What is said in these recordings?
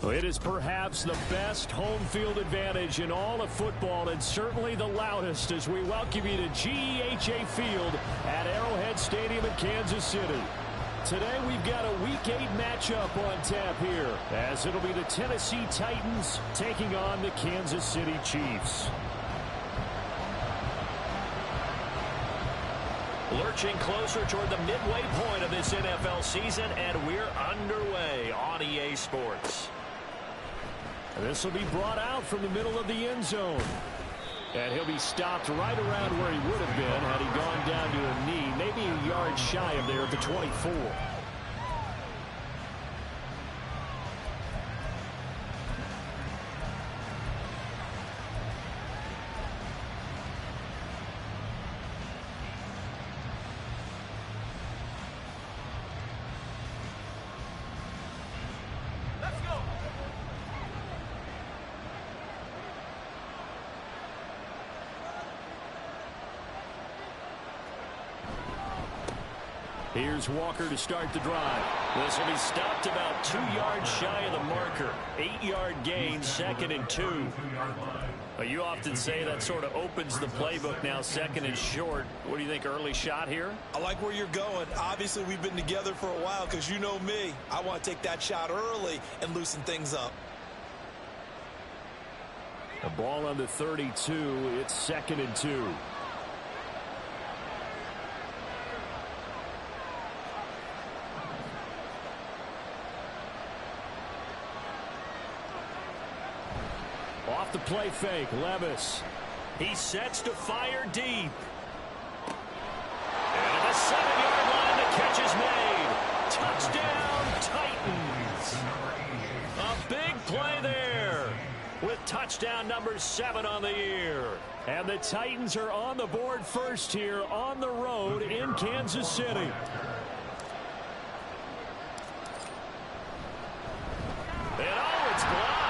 It is perhaps the best home field advantage in all of football, and certainly the loudest, as we welcome you to GEHA Field at Arrowhead Stadium in Kansas City. Today we've got a Week 8 matchup on tap here, as it'll be the Tennessee Titans taking on the Kansas City Chiefs. Lurching closer toward the midway point of this NFL season, and we're underway on EA Sports. This will be brought out from the middle of the end zone. And he'll be stopped right around where he would have been had he gone down to a knee, maybe a yard shy of there at the 24. Here's Walker to start the drive. This will be stopped about 2 yards shy of the marker. 8-yard gain, 2nd and 2. You often say that sort of opens the playbook now, 2nd and short. What do you think, early shot here? I like where you're going. Obviously, we've been together for a while because you know me. I want to take that shot early and loosen things up. The ball on the 32. It's 2nd and 2. Off the play fake, Levis. He sets to fire deep. And at the 7-yard line, the catch is made. Touchdown, Titans. A big play there with touchdown number 7 on the year. And the Titans are on the board first here on the road in Kansas City. And oh, it's blocked.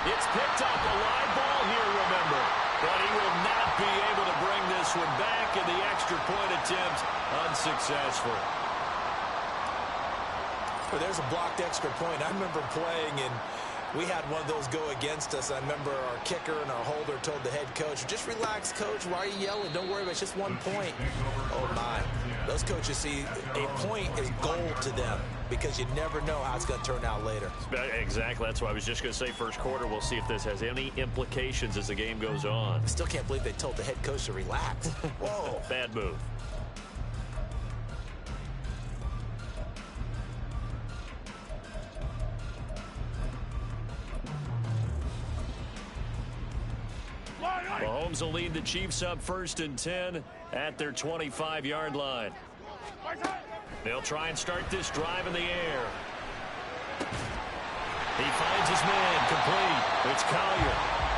It's picked up, a live ball here, remember. But he will not be able to bring this one back, and the extra point attempt unsuccessful. Well, there's a blocked extra point. I remember playing, and we had one of those go against us. I remember our kicker and our holder told the head coach, just relax, coach. Why are you yelling? Don't worry about it. It's just 1 point. Oh, my. Those coaches see a point is gold to them because you never know how it's going to turn out later. Exactly. That's why I was just going to say first quarter. We'll see if this has any implications as the game goes on. I still can't believe they told the head coach to relax. Whoa. Bad move. Mahomes will lead the Chiefs up 1st and 10 at their 25-yard line. They'll try and start this drive in the air. He finds his man, complete. It's Collier.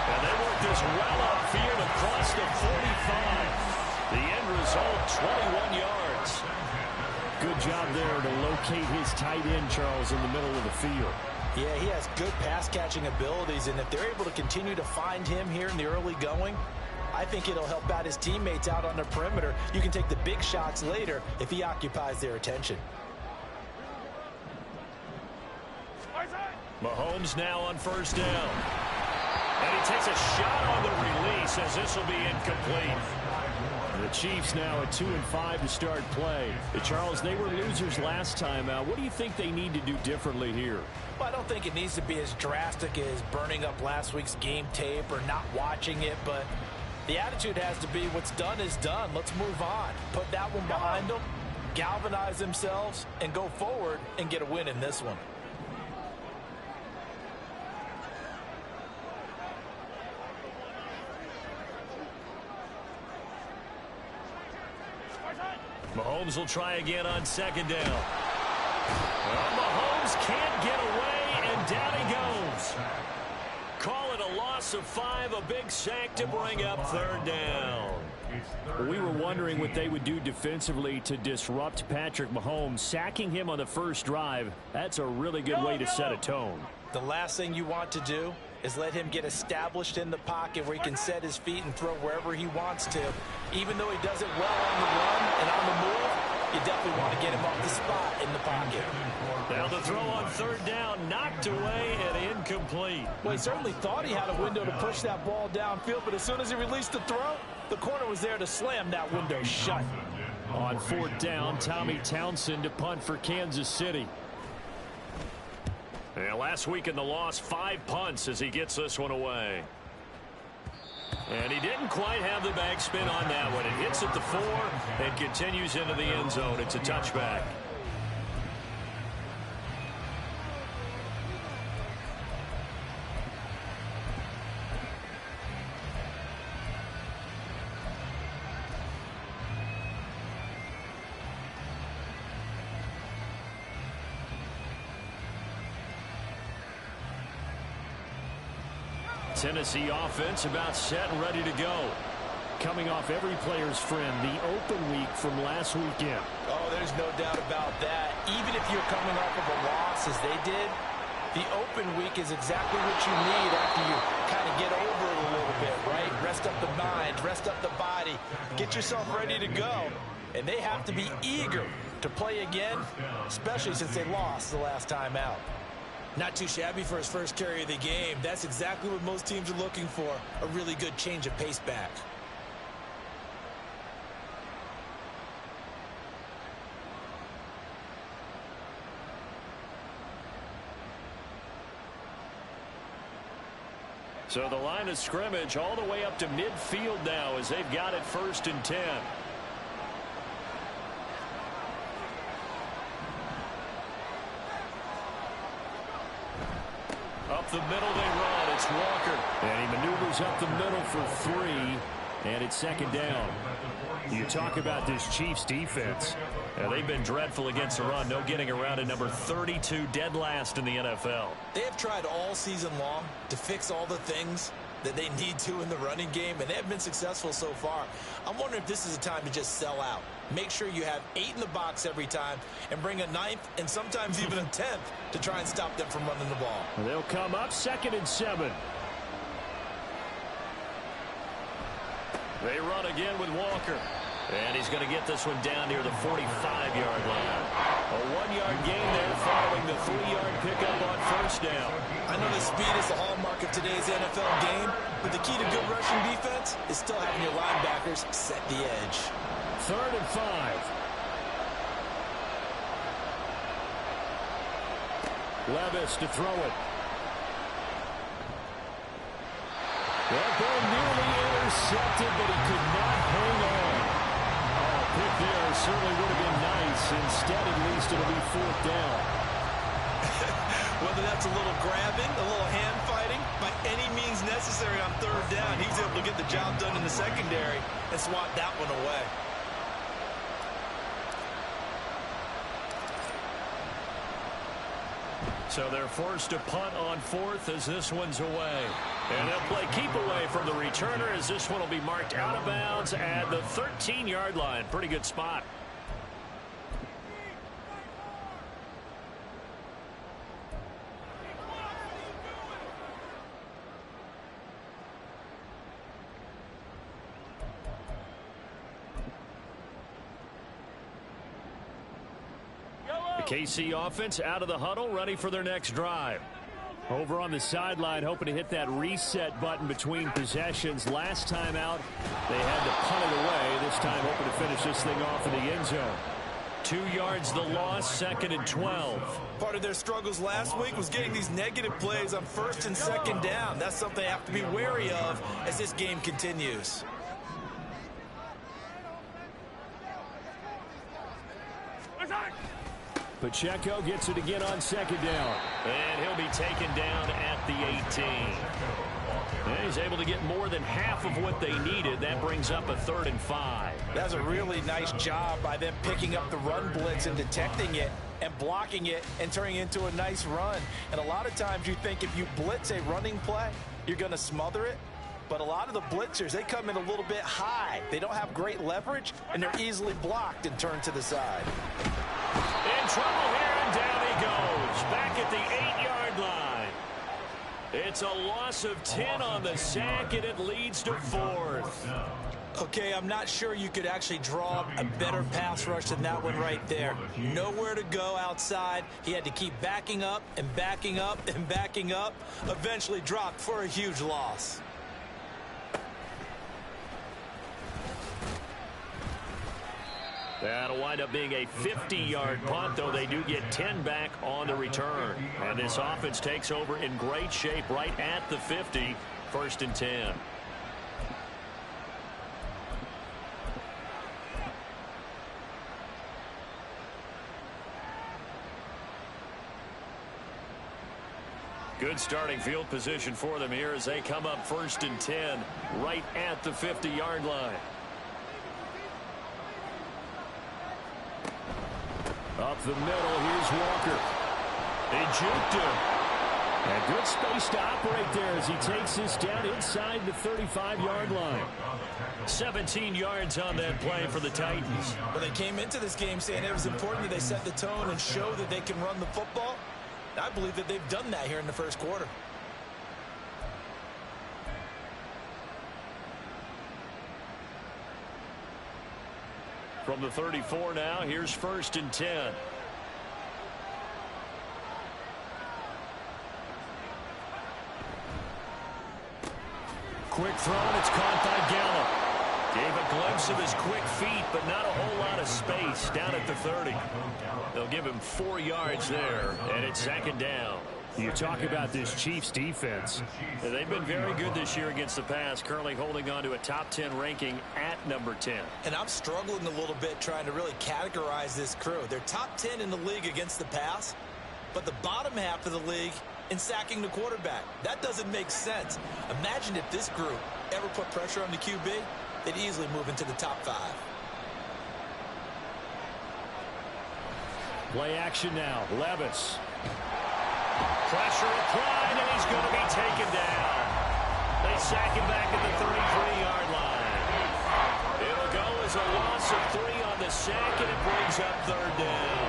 And they work this well upfield across the 45. The end result, 21 yards. Good job there to locate his tight end, Charles, in the middle of the field. Yeah, he has good pass-catching abilities, and if they're able to continue to find him here in the early going, I think it'll help out his teammates out on the perimeter. You can take the big shots later if he occupies their attention. Mahomes now on 1st down. And he takes a shot on the release as this will be incomplete. The Chiefs now at 2-5 to start play. Charles, they were losers last time out. What do you think they need to do differently here? Well, I don't think it needs to be as drastic as burning up last week's game tape or not watching it, but the attitude has to be what's done is done. Let's move on. Put that one behind them, galvanize themselves, and go forward and get a win in this one. Mahomes will try again on 2nd down. Well, Mahomes can't get away, and down he goes. Call it a loss of 5, a big sack to bring up 3rd down. We were wondering what they would do defensively to disrupt Patrick Mahomes. Sacking him on the first drive, that's a really good way to set a tone. The last thing you want to do is let him get established in the pocket where he can set his feet and throw wherever he wants to. Even though he does it well on the run and on the move, you definitely want to get him off the spot in the pocket. Now the throw on 3rd down, knocked away incomplete. Well, he certainly thought he had a window to push that ball downfield, but as soon as he released the throw, the corner was there to slam that window shut. On fourth down, Tommy Townsend to punt for Kansas City. And last week in the loss, 5 punts as he gets this one away. And he didn't quite have the backspin on that one. It hits at the 4 and continues into the end zone. It's a touchback. Tennessee offense about set and ready to go. Coming off every player's friend, the open week from last weekend. Oh, there's no doubt about that. Even if you're coming off of a loss as they did, the open week is exactly what you need after you kind of get over it a little bit, right? Rest up the mind, rest up the body, get yourself ready to go. And they have to be eager to play again, especially since they lost the last time out. Not too shabby for his first carry of the game. That's exactly what most teams are looking for, a really good change of pace back. So the line of scrimmage all the way up to midfield now as they've got it 1st and 10. Up the middle they run. It's Walker. And he maneuvers up the middle for 3. And it's 2nd down. You talk about this Chiefs defense. They've been dreadful against the run. No getting around it. Number 32, dead last in the NFL. They have tried all season long to fix all the things that they need to in the running game, and they have been successful so far. I'm wondering if this is a time to just sell out. Make sure you have 8 in the box every time and bring a 9th and sometimes even a 10th to try and stop them from running the ball. They'll come up 2nd and 7. They run again with Walker. And he's going to get this one down near the 45-yard line. A 1-yard gain there following the 3-yard pickup on 1st down. I know the speed is the hallmark of today's NFL game, but the key to good rushing defense is still having your linebackers set the edge. 3rd and 5. Levis to throw it. That ball nearly intercepted, but he could not hang on. Pick there certainly would have been nice. Instead, at least it'll be 4th down. Whether that's a little grabbing, a little hand fighting, by any means necessary on 3rd down, he's able to get the job done in the secondary and swat that one away. So they're forced to punt on 4th as this one's away. And they'll play keep away from the returner as this one will be marked out of bounds at the 13-yard line. Pretty good spot. KC offense out of the huddle, ready for their next drive. Over on the sideline, hoping to hit that reset button between possessions. Last time out, they had to punt it away. This time, hoping to finish this thing off in the end zone. 2 yards the loss, 2nd and 12. Part of their struggles last week was getting these negative plays on 1st and 2nd down. That's something they have to be wary of as this game continues. Pacheco gets it again on 2nd down. And he'll be taken down at the 18. And he's able to get more than half of what they needed. That brings up a 3rd and 5. That's a really nice job by them picking up the run blitz and detecting it and blocking it and turning it into a nice run. And a lot of times you think if you blitz a running play, you're going to smother it. But a lot of the blitzers, they come in a little bit high. They don't have great leverage, and they're easily blocked and turned to the side. In trouble here, and down he goes. Back at the 8-yard line. It's a loss of 10 on the sack, and it leads to 4th. Okay, I'm not sure you could actually draw a better pass rush than that one right there. Nowhere to go outside. He had to keep backing up and backing up and backing up. Eventually dropped for a huge loss. That'll wind up being a 50-yard punt, though they do get 10 back on the return. And this offense takes over in great shape right at the 50, 1st and 10. Good starting field position for them here as they come up 1st and 10 right at the 50-yard line. Up the middle, here's Walker. He juked him. And good space to operate there as he takes this down inside the 35-yard line. 17 yards on that play for the Titans. Well, they came into this game saying it was important that they set the tone and show that they can run the football. I believe that they've done that here in the first quarter. From the 34 now, here's 1st and 10. Quick throw, and it's caught by Gallup. Gave a glimpse of his quick feet, but not a whole lot of space down at the 30. They'll give him 4 yards there, and it's 2nd down. You talk about this Chiefs defense. They've been very good this year against the pass, currently holding on to a top 10 ranking at number 10. And I'm struggling a little bit trying to really categorize this crew. They're top 10 in the league against the pass, but the bottom half of the league in sacking the quarterback. That doesn't make sense. Imagine if this group ever put pressure on the QB, they'd easily move into the top 5. Play action now. Levis. Pressure applied, and he's going to be taken down. They sack him back at the 33-yard line. It'll go as a loss of 3 on the sack, and it brings up 3rd down.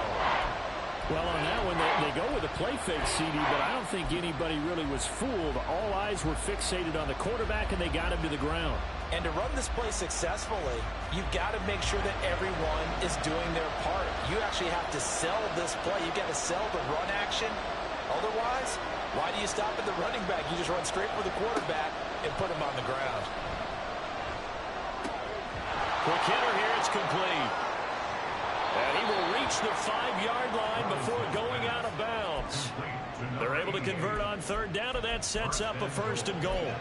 Well, on that one, they go with a play fake, CD, but I don't think anybody really was fooled. All eyes were fixated on the quarterback, and they got him to the ground. And to run this play successfully, you've got to make sure that everyone is doing their part. You actually have to sell this play. You've got to sell the run action. Otherwise, why do you stop at the running back? You just run straight for the quarterback and put him on the ground. Quick hitter here, it's complete. And he will reach the 5-yard line before going out of bounds. They're able to convert on 3rd down, and that sets up a 1st and goal.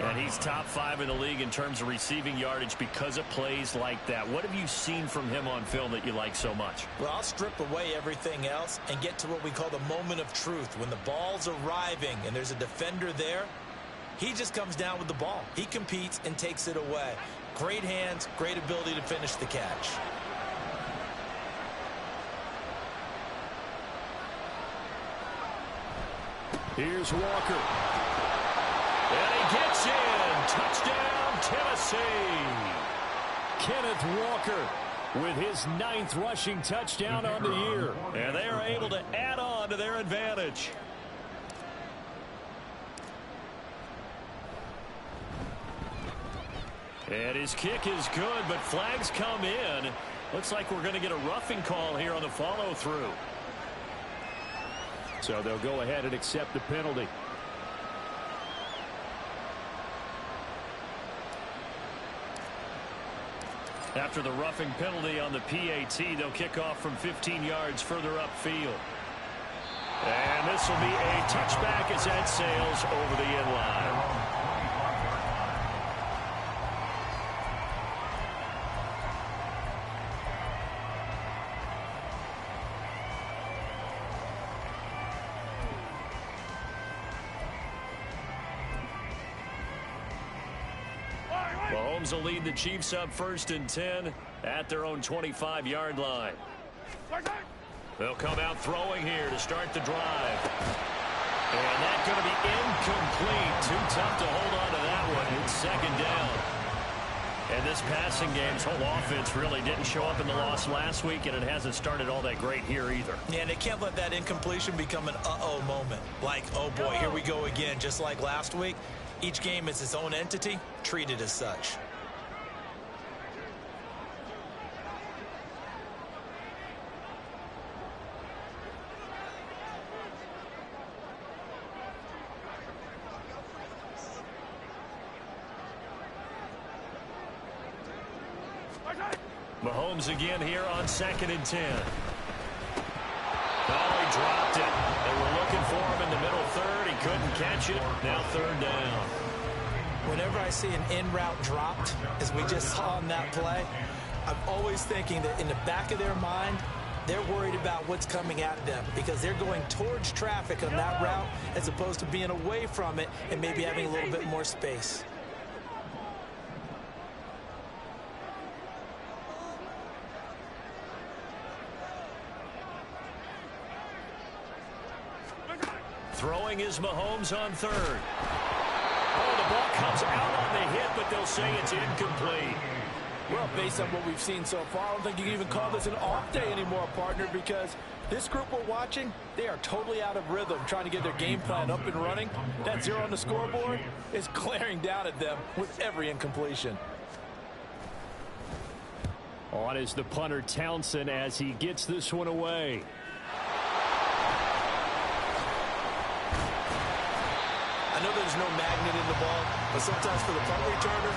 And he's top 5 in the league in terms of receiving yardage because of plays like that. What have you seen from him on film that you like so much? Well, I'll strip away everything else and get to what we call the moment of truth. When the ball's arriving and there's a defender there, he just comes down with the ball. He competes and takes it away. Great hands, great ability to finish the catch. Here's Walker. And he gets in. Touchdown, Tennessee. Kenneth Walker with his 9th rushing touchdown on the year. And they are able to add on to their advantage. And his kick is good, but flags come in. Looks like we're going to get a roughing call here on the follow-through. So they'll go ahead and accept the penalty. After the roughing penalty on the PAT, they'll kick off from 15 yards further upfield. And this will be a touchback as that sails over the end line. Mahomes will lead the Chiefs up 1st and 10 at their own 25-yard line. They'll come out throwing here to start the drive. And that's going to be incomplete. Too tough to hold on to that one. It's 2nd down. And this passing game's whole offense really didn't show up in the loss last week, and it hasn't started all that great here either. Yeah, and they can't let that incompletion become an uh-oh moment. Like, oh boy, here we go again, just like last week. Each game is its own entity, treated as such. Mahomes again here on 2nd and 10. Oh, he dropped it. They were looking for him in the middle third. He couldn't catch it. Now 3rd down. Whenever I see an in-route dropped, as we just saw on that play, I'm always thinking that in the back of their mind, they're worried about what's coming at them because they're going towards traffic on that route as opposed to being away from it and maybe having a little bit more space. Throwing is Mahomes on 3rd. Oh, the ball comes out on the hit, but they'll say it's incomplete. Well, based on what we've seen so far, I don't think you can even call this an off day anymore, partner, because this group we're watching, they are totally out of rhythm, trying to get their game plan up and running. That 0 on the scoreboard is glaring down at them with every incompletion. On is the punter Townsend as he gets this one away. I know there's no magnet in the ball, but sometimes for the punt returner,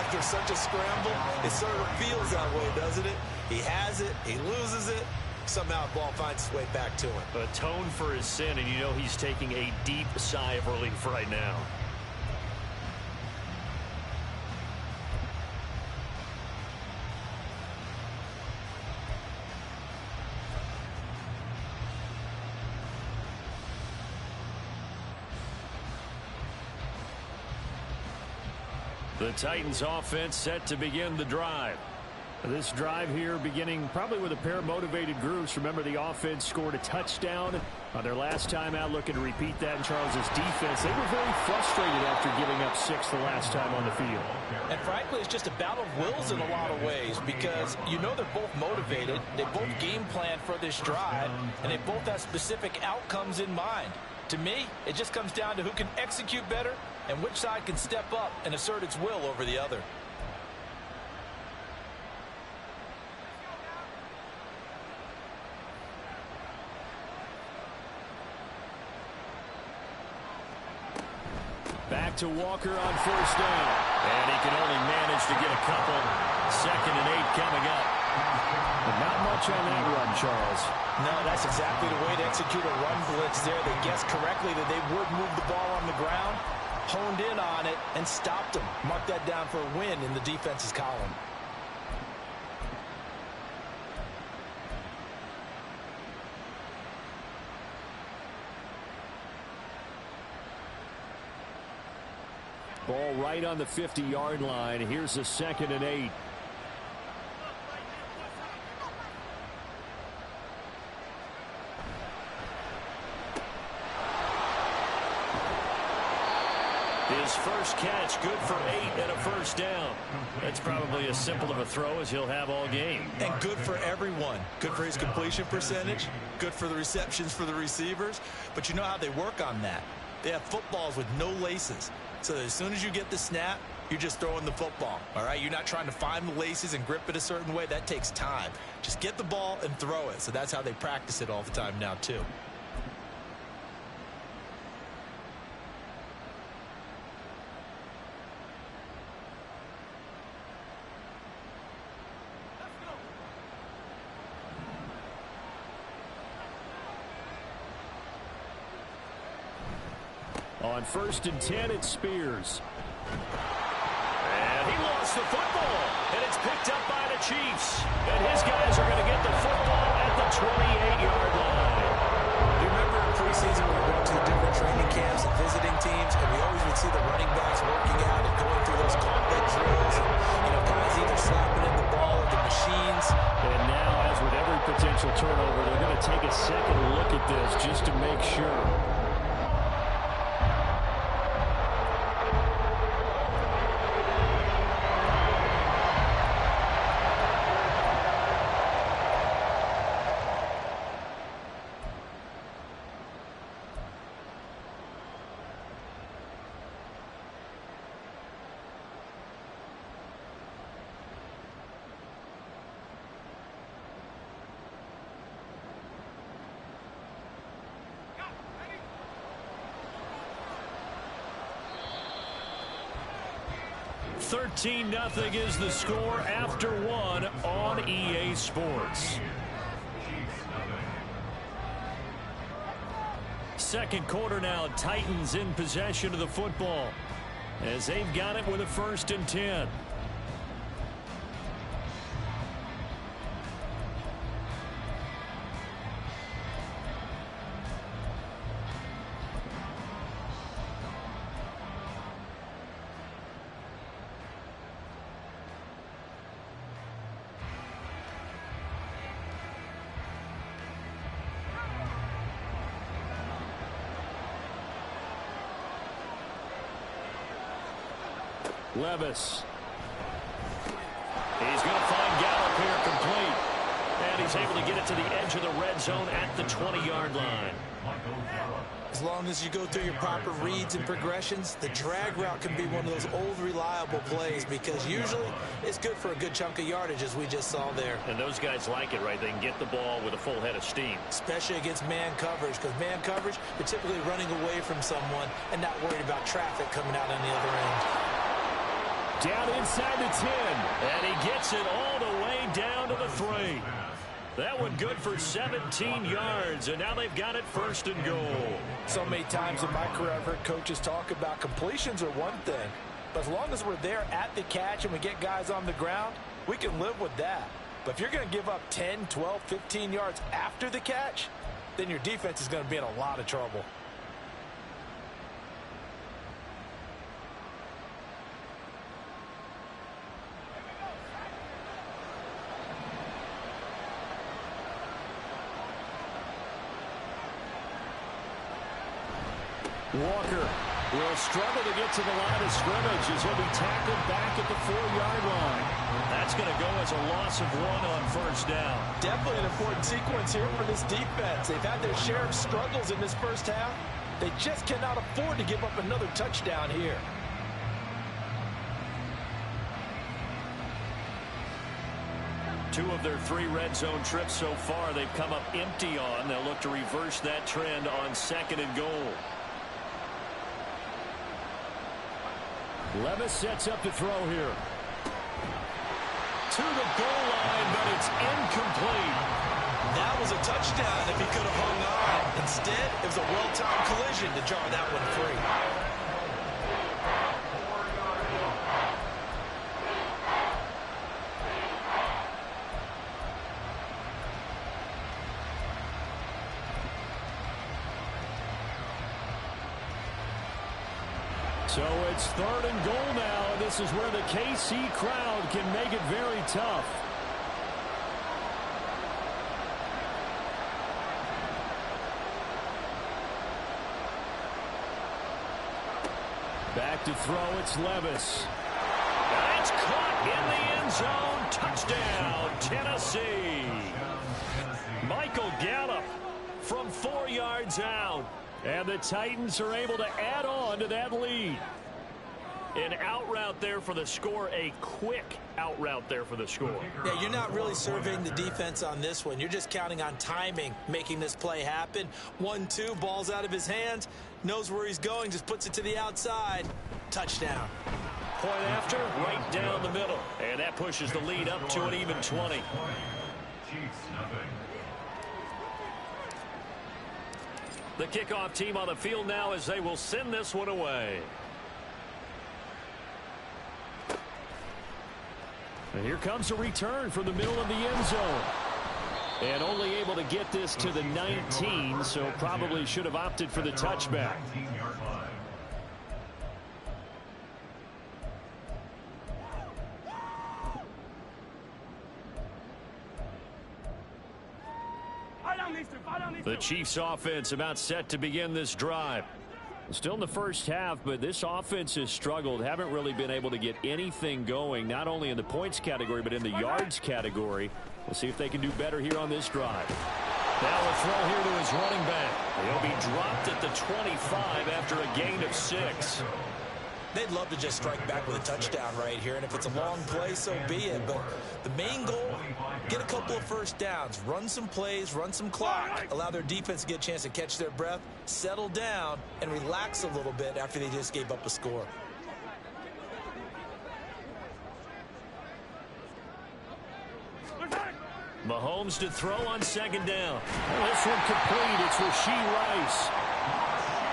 after such a scramble, it sort of feels that way, doesn't it? He has it, he loses it, somehow the ball finds its way back to him. Atone for his sin, and you know he's taking a deep sigh of relief right now. The Titans offense set to begin the drive. This drive here beginning probably with a pair of motivated groups. Remember, the offense scored a touchdown on their last time out, looking to repeat that in Charles's defense. They were very frustrated after giving up 6 the last time on the field. And frankly, it's just a battle of wills in a lot of ways because you know they're both motivated. They both game plan for this drive, and they both have specific outcomes in mind. To me, it just comes down to who can execute better and which side can step up and assert its will over the other. Back to Walker on 1st down. And he can only manage to get a couple. 2nd and 8 coming up. But not much on that run, Charles. No, that's exactly the way to execute a run blitz there. They guessed correctly that they would move the ball on the ground, honed in on it, and stopped them. Mark that down for a win in the defense's column. Ball right on the 50-yard line. Here's a 2nd and 8. His first catch, good for 8 and a 1st down. That's probably as simple of a throw as he'll have all game. And good for everyone. Good for his completion percentage. Good for the receptions for the receivers. But you know how they work on that. They have footballs with no laces. So that as soon as you get the snap, you're just throwing the football. All right? You're not trying to find the laces and grip it a certain way. That takes time. Just get the ball and throw it. So that's how they practice it all the time now, too. On 1st and 10, it's Spears. And he lost the football. And it's picked up by the Chiefs. And his guys are going to get the football at the 28-yard line. You remember in preseason when we went to the different training camps and visiting teams, and we always would see the running backs working out and going through those gauntlet drills. And, you know, guys either slapping at the ball or the machines. And now, as with every potential turnover, they're going to take a second look at this just to make sure. 13-0 is the score after one on EA Sports. Second quarter now, Titans in possession of the football as they've got it with a 1st and 10. Levis. He's going to find Gallup here complete. And he's able to get it to the edge of the red zone at the 20-yard line. As long as you go through your proper reads and progressions, the drag route can be one of those old reliable plays because usually it's good for a good chunk of yardage as we just saw there. And those guys like it, right? They can get the ball with a full head of steam. Especially against man coverage because man coverage, you're typically running away from someone and not worried about traffic coming out on the other end. Down inside the 10, and he gets it all the way down to the 3. That one good for 17 yards, and now they've got it 1st and goal. So many times in my career I've heard coaches talk about completions are one thing, but as long as we're there at the catch and we get guys on the ground, we can live with that. But if you're going to give up 10, 12, 15 yards after the catch, then your defense is going to be in a lot of trouble. Walker will struggle to get to the line of scrimmage as he'll be tackled back at the 4-yard line. That's going to go as a loss of 1 on 1st down. Definitely an important sequence here for this defense. They've had their share of struggles in this 1st half. They just cannot afford to give up another touchdown here. Two of their 3 red zone trips so far they've come up empty on. They'll look to reverse that trend on 2nd and goal. Levis sets up to throw here. To the goal line, but it's incomplete. That was a touchdown if he could have hung on. Instead, it was a well-timed collision to draw that one free. So it's 3rd and goal now, and this is where the KC crowd can make it very tough. Back to throw, it's Levis. That's caught in the end zone. Touchdown, Tennessee. Michael Gallup from 4 yards out. And the Titans are able to add on to that lead. An out route there for the score, a quick out route there for the score. Yeah, you're not really surveying the defense on this one. You're just counting on timing, making this play happen. 1-2, ball's out of his hands, knows where he's going, just puts it to the outside. Touchdown. Point after, right down the middle. And that pushes the lead up to an even 20. The kickoff team on the field now as they will send this one away. And here comes a return from the middle of the end zone. And only able to get this to the 19, so probably should have opted for the touchback. The Chiefs offense about set to begin this drive. Still in the 1st half, but this offense has struggled. Haven't really been able to get anything going, not only in the points category, but in the yards category. We'll see if they can do better here on this drive. Now a throw here to his running back. He'll be dropped at the 25 after a gain of 6. They'd love to just strike back with a touchdown right here, and if it's a long play, so be it. But the main goal, get a couple of 1st downs, run some plays, run some clock, allow their defense to get a chance to catch their breath, settle down, and relax a little bit after they just gave up a score. Mahomes to throw on second down. This one complete. It's Rashee Rice.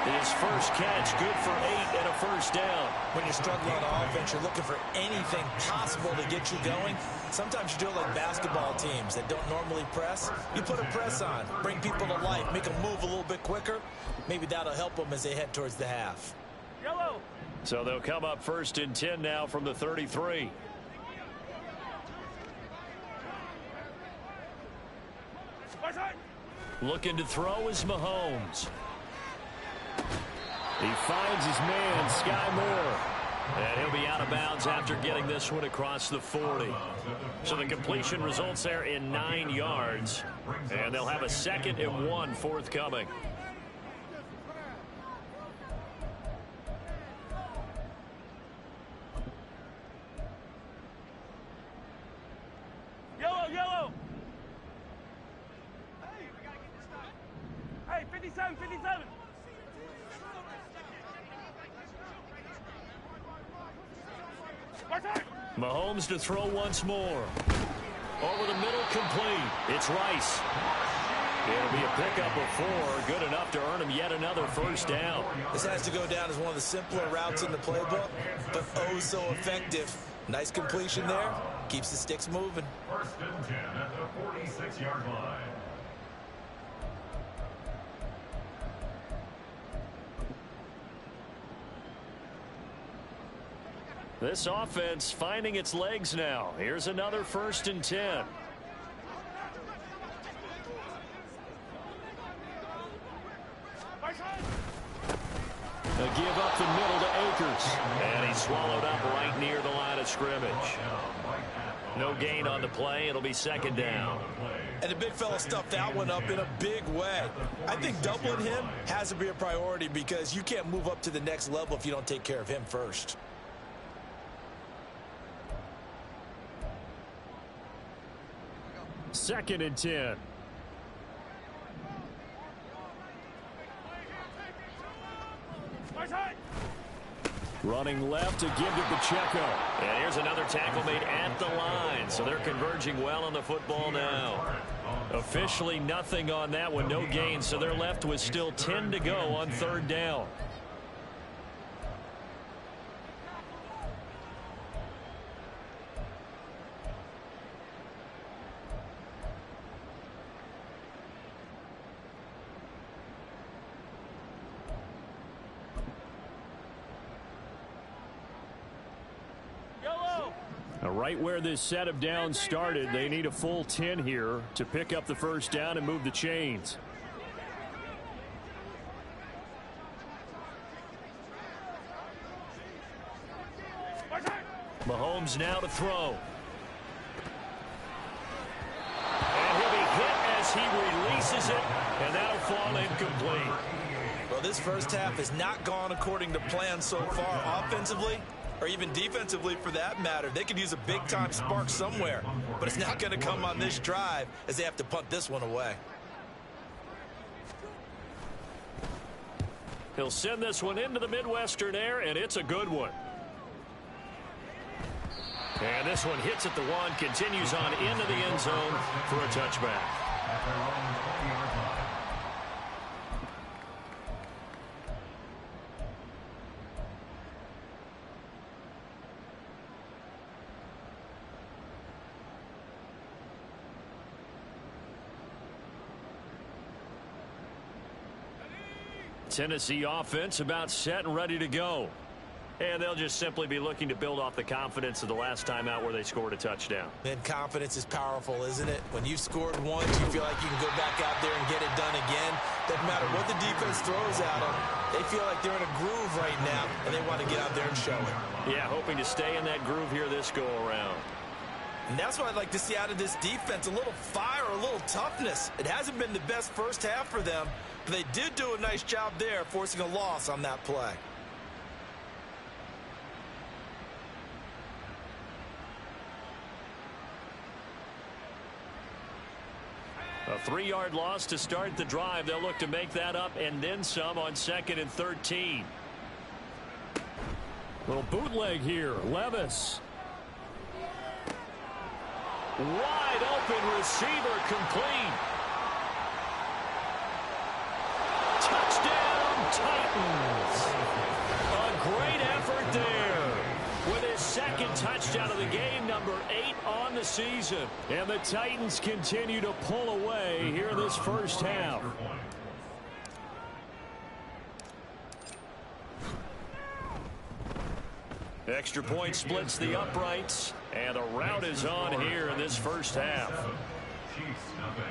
His first catch, good for 8 and a first down. When you're struggling on offense, you're looking for anything possible to get you going. Sometimes you do it like basketball teams that don't normally press. You put a press on, bring people to life, make them move a little bit quicker. Maybe that'll help them as they head towards the half. Yellow. So they'll come up 1st and 10 now from the 33. Looking to throw is Mahomes. He finds his man, Sky Moore. And he'll be out of bounds after getting this one across the 40. So the completion results there in 9 yards. And they'll have a 2nd and 1 forthcoming. Yellow, yellow. Hey, we got to get this done. Hey, 57, 57. Mahomes to throw once more. Over the middle, complete. It's Rice. It'll be a pickup of 4, good enough to earn him yet another first down. This has to go down as one of the simpler routes in the playbook, but oh so effective. Nice completion there. Keeps the sticks moving. 1st and 10 at the 46-yard line. This offense finding its legs now. Here's another 1st and 10. A give up the middle to Akers. And he's swallowed up right near the line of scrimmage. No gain on the play. It'll be 2nd down. And the big fella stuffed that one up in a big way. I think doubling him has to be a priority because you can't move up to the next level if you don't take care of him first. Second and 10. Running left to give to Pacheco. And here's another tackle made at the line. So they're converging well on the football now. Officially nothing on that one. No gain. So they're left with still 10 to go on 3rd down. Right where this set of downs started, they need a full 10 here to pick up the first down and move the chains. Mahomes now to throw. And he'll be hit as he releases it, and that'll fall incomplete. Well, this first half has not gone according to plan so far offensively. Or even defensively for that matter. They could use a big-time spark somewhere. But it's not going to come on this drive as they have to punt this one away. He'll send this one into the Midwestern air, and it's a good one. And this one hits at the 1, continues on into the end zone for a touchback. Tennessee offense about set and ready to go. And they'll just simply be looking to build off the confidence of the last time out where they scored a touchdown. And confidence is powerful, isn't it? When you've scored once, you feel like you can go back out there and get it done again. Doesn't matter what the defense throws at them. They feel like they're in a groove right now, and they want to get out there and show it. Yeah, hoping to stay in that groove here this go-around. And that's what I'd like to see out of this defense, a little fire, a little toughness. It hasn't been the best first half for them, but they did do a nice job there forcing a loss on that play. A 3-yard loss to start the drive. They'll look to make that up and then some on 2nd and 13. Little bootleg here. Levis. Wide open receiver complete. Touchdown, Titans. A great effort there. With his second touchdown of the game, number 8 on the season. And the Titans continue to pull away here in this first half. Extra point splits the uprights, and a rout is on here in this first half. Chiefs nothing.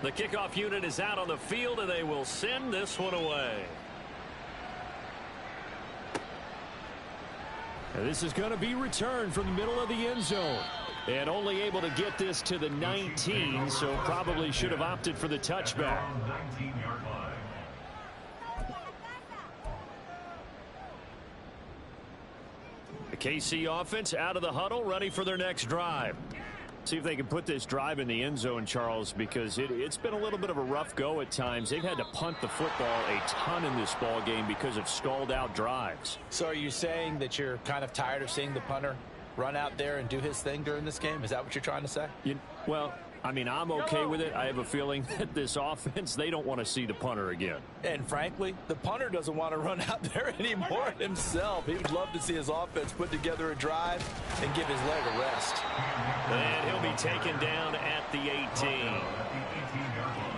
The kickoff unit is out on the field, and they will send this one away. And this is going to be returned from the middle of the end zone. And only able to get this to the 19, so probably should have opted for the touchback. 19-yard line. The KC offense out of the huddle, ready for their next drive. See if they can put this drive in the end zone, Charles, because it's been a little bit of a rough go at times. They've had to punt the football a ton in this ball game because of stalled out drives. So are you saying that you're kind of tired of seeing the punter run out there and do his thing during this game? Is that what you're trying to say? Well, I mean, I'm okay with it. I have a feeling that this offense, they don't want to see the punter again. And frankly, the punter doesn't want to run out there anymore himself. He would love to see his offense put together a drive and give his leg a rest. And he'll be taken down at the 18.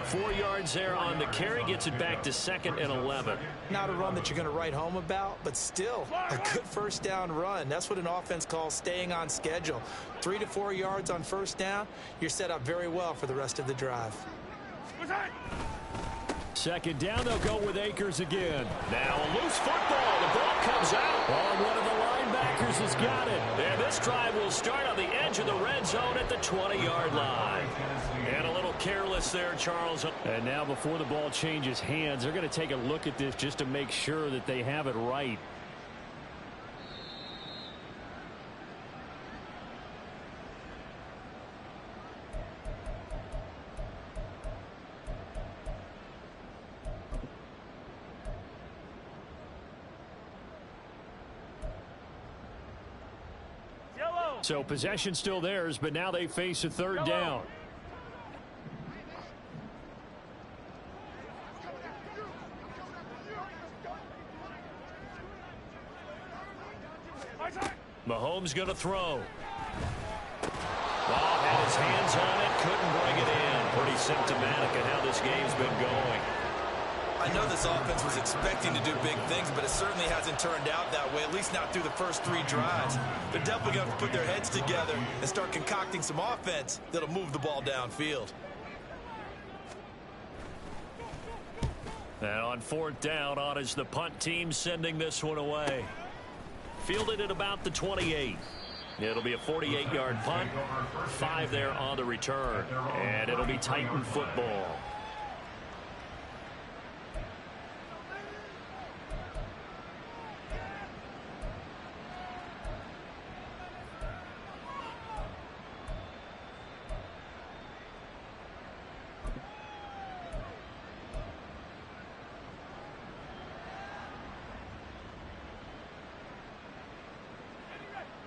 4 yards there on the carry, gets it back to 2nd and 11. Not a run that you're going to write home about, but still a good first down run. That's what an offense calls staying on schedule. 3 to 4 yards on first down, you're set up very well for the rest of the drive. Second down, they'll go with Akers again. Now a loose football. The ball comes out. Oh, one of the linebackers has got it. And this drive will start on the edge of the red zone at the 20-yard line. And a little careless there, Charles. And now before the ball changes hands, they're going to take a look at this just to make sure that they have it right. So possession still theirs, but now they face a third down. Mahomes going to throw. Ball had his hands on it, couldn't bring it in. Pretty symptomatic of how this game's been going. I know this offense was expecting to do big things, but it certainly hasn't turned out that way, at least not through the first 3 drives. They're definitely going to put their heads together and start concocting some offense that'll move the ball downfield. And on 4th down, on is the punt team sending this one away. Fielded at about the 28. It'll be a 48-yard punt, 5 there on the return, and it'll be Titan football.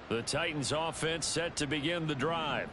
The Titans offense set to begin the drive.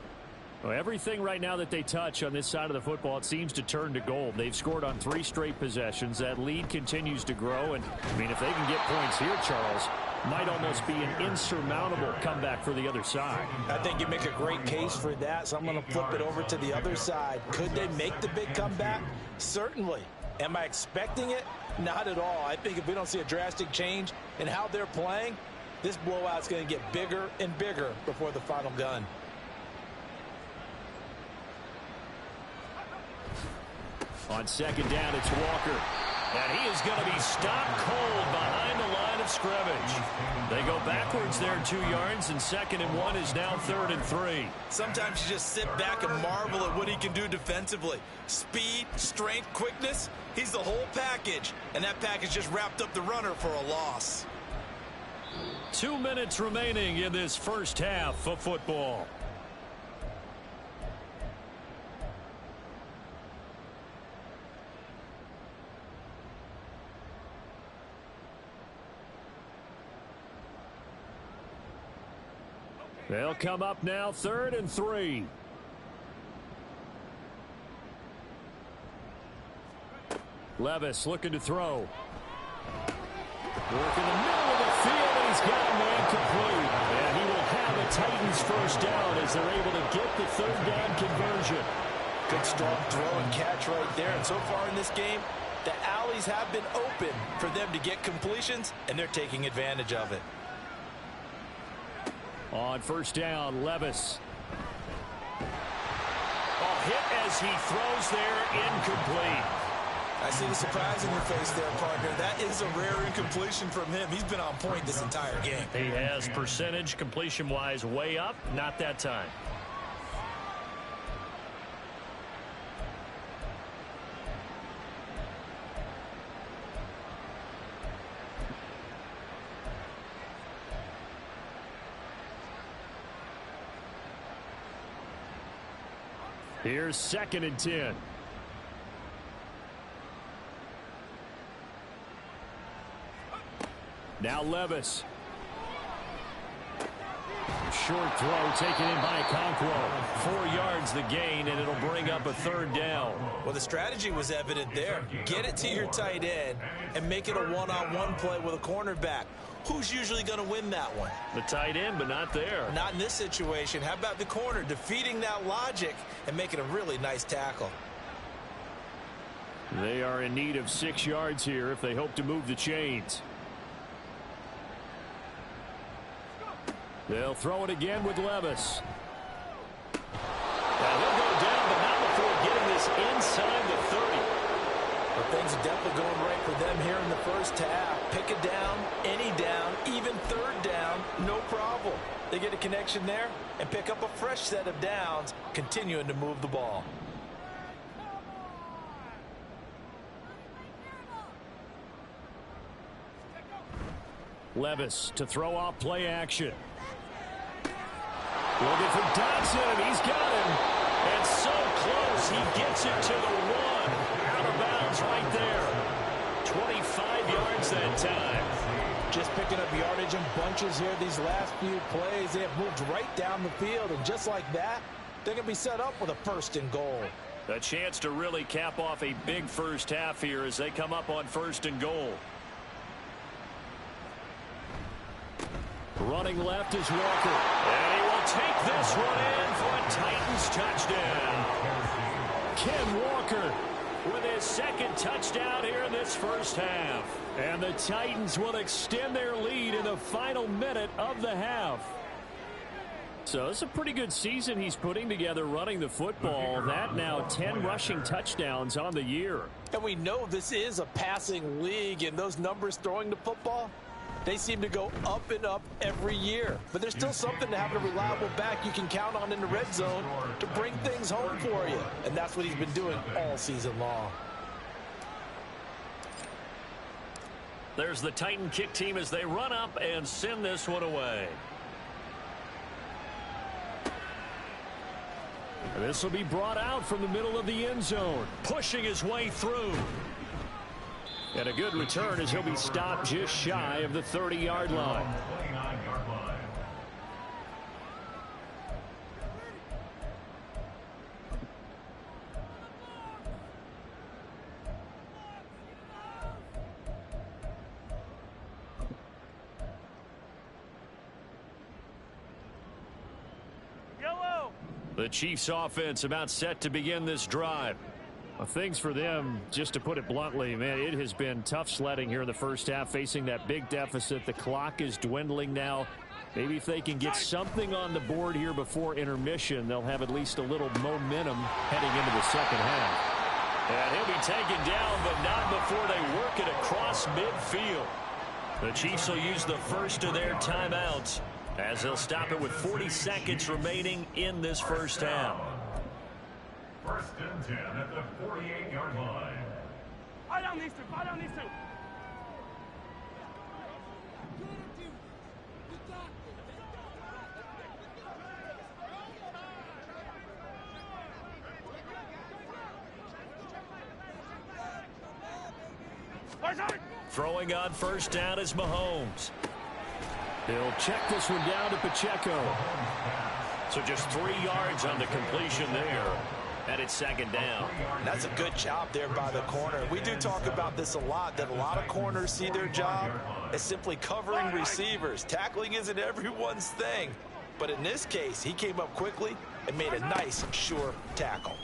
Well, everything right now that they touch on this side of the football, it seems to turn to gold. They've scored on 3 straight possessions. That lead continues to grow. And, I mean, if they can get points here, Charles, might almost be an insurmountable comeback for the other side. I think you make a great case for that, so I'm going to flip it over to the other side. Could they make the big comeback? Certainly. Am I expecting it? Not at all. I think if we don't see a drastic change in how they're playing, this blowout's going to get bigger and bigger before the final gun. On second down, it's Walker. And he is going to be stopped cold behind the line of scrimmage. They go backwards there 2 yards, and 2nd and 1 is now 3rd and 3. Sometimes you just sit back and marvel at what he can do defensively. Speed, strength, quickness, he's the whole package. And that package just wrapped up the runner for a loss. 2 minutes remaining in this first half of football. They'll come up now, 3rd and 3. Levis looking to throw. Work in the middle of the field, and he's got a man complete. And he will have a Titans first down as they're able to get the 3rd down conversion. Good strong throw and catch right there. And so far in this game, the alleys have been open for them to get completions, and they're taking advantage of it. On first down, Levis. Hit as he throws there, incomplete. I see the surprise in your face there, partner. That is a rare incompletion from him. He's been on point this entire game. He has percentage completion-wise way up, not that time. Here's 2nd and 10. Now Levis. Short throw taken in by Conquo. 4 yards the gain, and it'll bring up a 3rd down. Well, the strategy was evident there. Get it to your tight end and make it a one-on-one play with a cornerback. Who's usually going to win that one? The tight end, but not there. Not in this situation. How about the corner defeating that logic and making a really nice tackle? They are in need of 6 yards here if they hope to move the chains. They'll throw it again with Levis. Now he'll go down, but not before getting this inside the 30. But things are definitely going right for them here in the first half. Pick it down, any down, even 3rd down, no problem. They get a connection there and pick up a fresh set of downs, continuing to move the ball. Levis to throw off play action. Looking for Dodson, and he's got him. And so close, he gets it to the 1. Out of bounds right there. 25 yards that time. Just picking up yardage in bunches here these last few plays. They have moved right down the field, and just like that, they're going to be set up with a 1st and goal. A chance to really cap off a big first half here as they come up on 1st and goal. Running left is Walker. And he will take this one in for a Titans touchdown. Ken Walker with his 2nd touchdown here in this first half. And the Titans will extend their lead in the final minute of the half. So it's a pretty good season he's putting together running the football. That now 10 rushing touchdowns on the year. And we know this is a passing league, and those numbers throwing the football, they seem to go up and up every year. But there's still something to having a reliable back you can count on in the red zone to bring things home for you. And that's what he's been doing all season long. There's the Titan kick team as they run up and send this one away. And this will be brought out from the middle of the end zone. Pushing his way through. And a good return as he'll be stopped just shy of the 30-yard line. 29-yard line. The Chiefs offense about set to begin this drive. Well, things for them, just to put it bluntly, man, it has been tough sledding here in the first half, facing that big deficit. The clock is dwindling now. Maybe if they can get something on the board here before intermission, they'll have at least a little momentum heading into the second half. And he'll be taken down, but not before they work it across midfield. The Chiefs will use the first of their timeouts as they'll stop it with 40 seconds remaining in this first half. 1st and 10 at the 48-yard line. Fall down these two, fall down these two. Throwing on first down is Mahomes. They'll check this one down to Pacheco. So just 3 yards on the completion there. And it's second down. That's a good job there by the corner. We do talk about this a lot, that a lot of corners see their job as simply covering receivers. Tackling isn't everyone's thing. But in this case, he came up quickly and made a nice, sure tackle.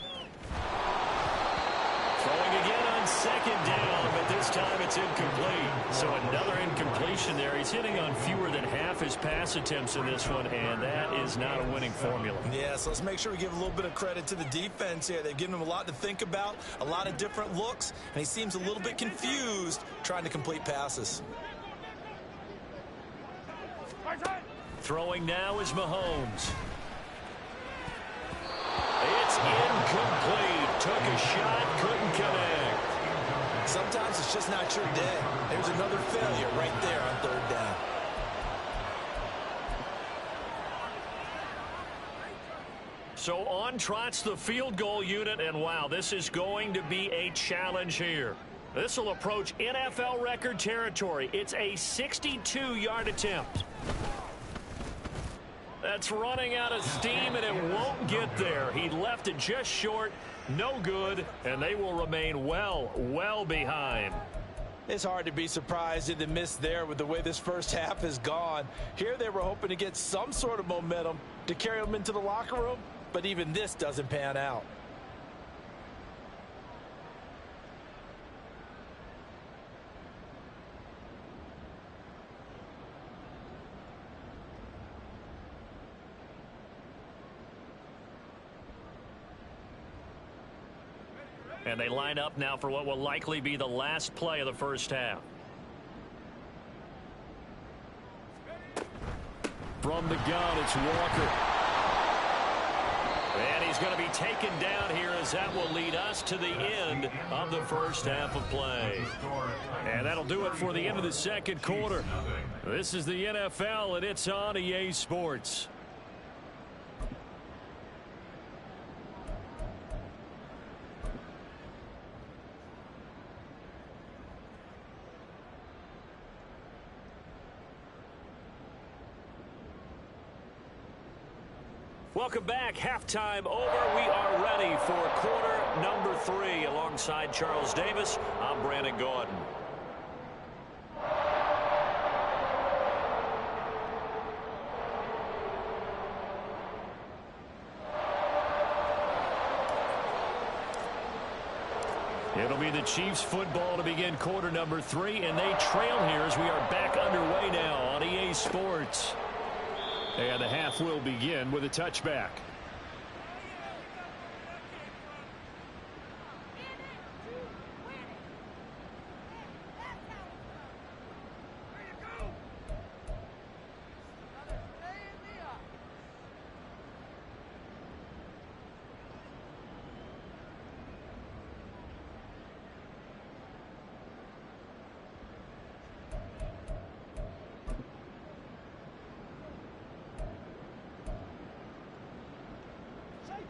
Throwing again on second down, but this time it's incomplete. So another incompletion there. He's hitting on fewer than half his pass attempts in this one, and that is not a winning formula. Yeah, so let's make sure we give a little bit of credit to the defense here. They've given him a lot to think about, a lot of different looks, and he seems a little bit confused trying to complete passes. Throwing now is Mahomes. It's incomplete. Took a shot, couldn't connect. Sometimes it's just not your day. There's another failure right there on third down. So on trots the field goal unit, and wow, this is going to be a challenge here. This will approach NFL record territory. It's a 62-yard attempt. That's running out of steam, and it won't get there. He left it just short, no good, and they will remain well behind. It's hard to be surprised in the miss there with the way this first half has gone. Here they were hoping to get some sort of momentum to carry them into the locker room, but even this doesn't pan out. And they line up now for what will likely be the last play of the first half. From the gun, it's Walker. And he's going to be taken down here as that will lead us to the end of the first half of play. And that'll do it for the end of the second quarter. This is the NFL, and it's on EA Sports. Welcome back. Halftime over. We are ready for quarter number 3. Alongside Charles Davis, I'm Brandon Gordon. It'll be the Chiefs football to begin quarter number 3, and they trail here as we are back underway now on EA Sports. And the half will begin with a touchback.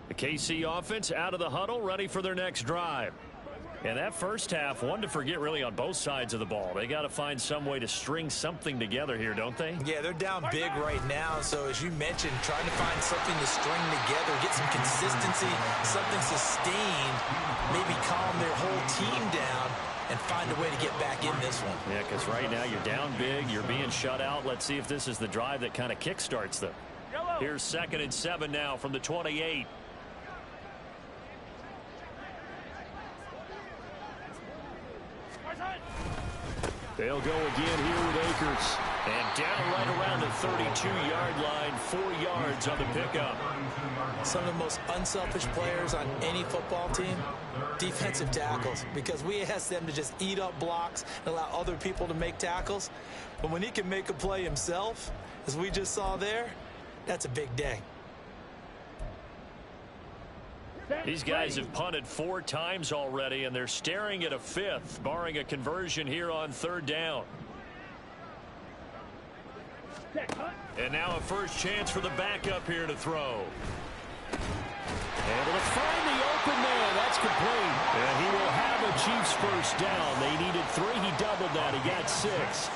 The KC offense out of the huddle, ready for their next drive. And that first half, one to forget really on both sides of the ball. They got to find some way to string something together here, don't they? Yeah, they're down big right now. So as you mentioned, trying to find something to string together, get some consistency, something sustained, maybe calm their whole team down and find a way to get back in this one. Yeah, because right now you're down big, you're being shut out. Let's see if this is the drive that kind of kickstarts them. Here's 2nd and 7 now from the 28. They'll go again here with Akers. And down right around the 32-yard line, 4 yards on the pickup. Some of the most unselfish players on any football team, defensive tackles, because we ask them to just eat up blocks and allow other people to make tackles. But when he can make a play himself, as we just saw there, that's a big day. These guys have punted 4 times already, and they're staring at a 5th, barring a conversion here on 3rd down. And now a first chance for the backup here to throw. Able to find the open man. That's complete. And he will have a Chiefs first down. They needed 3. He doubled that. He got 6.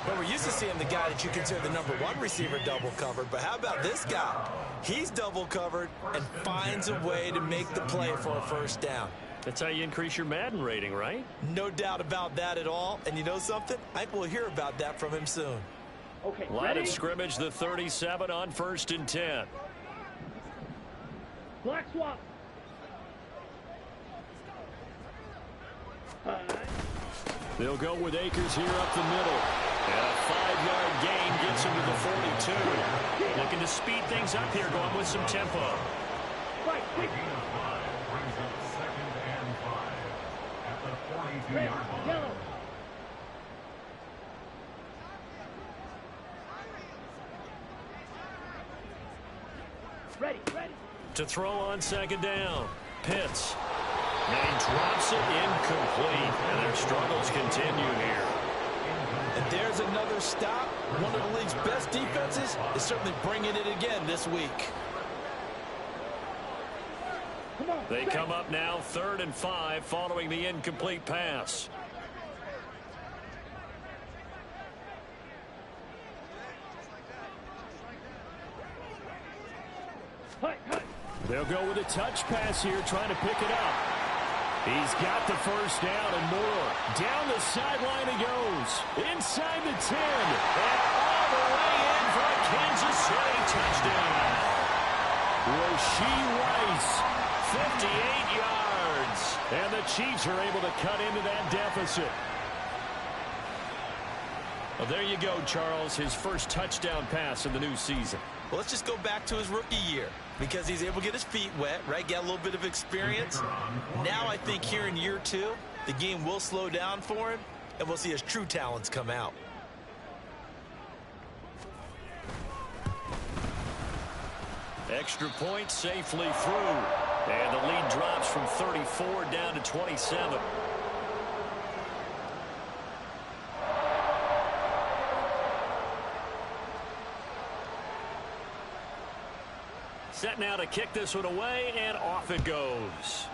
But we're used to seeing the guy that you consider the #1 receiver double covered. But how about this guy? He's double covered and finds a way to make the play for a first down. That's how you increase your Madden rating, right? No doubt about that at all. And you know something? I think we'll hear about that from him soon. Okay, Line ready? of scrimmage, the 37 on 1st and 10. Black swap. They'll go with Akers here up the middle. And a 5-yard gain gets him to the 42. Looking to speed things up here, going with some tempo. Right, quick. Gain of 5 brings up 2nd and 5 at the 42-yard line. Yellow. Ready, ready. To throw on 2nd down. Pitts. And he drops it incomplete. And their struggles continue here. And there's another stop. One of the league's best defenses is certainly bringing it again this week. Come on. They come up now 3rd and 5 following the incomplete pass. Hut, hut. They'll go with a touch pass here, trying to pick it up. He's got the first down and more. Down the sideline he goes. Inside the 10. And all the way in for a Kansas City touchdown. Rashee Rice. 58 yards. And the Chiefs are able to cut into that deficit. Well, there you go, Charles. His first touchdown pass in the new season. Well, let's just go back to his rookie year because he's able to get his feet wet, right? Get a little bit of experience. Now I think here in year 2, the game will slow down for him, and we'll see his true talents come out. Extra point safely through. And the lead drops from 34 down to 27. Set now to kick this one away, and off it goes.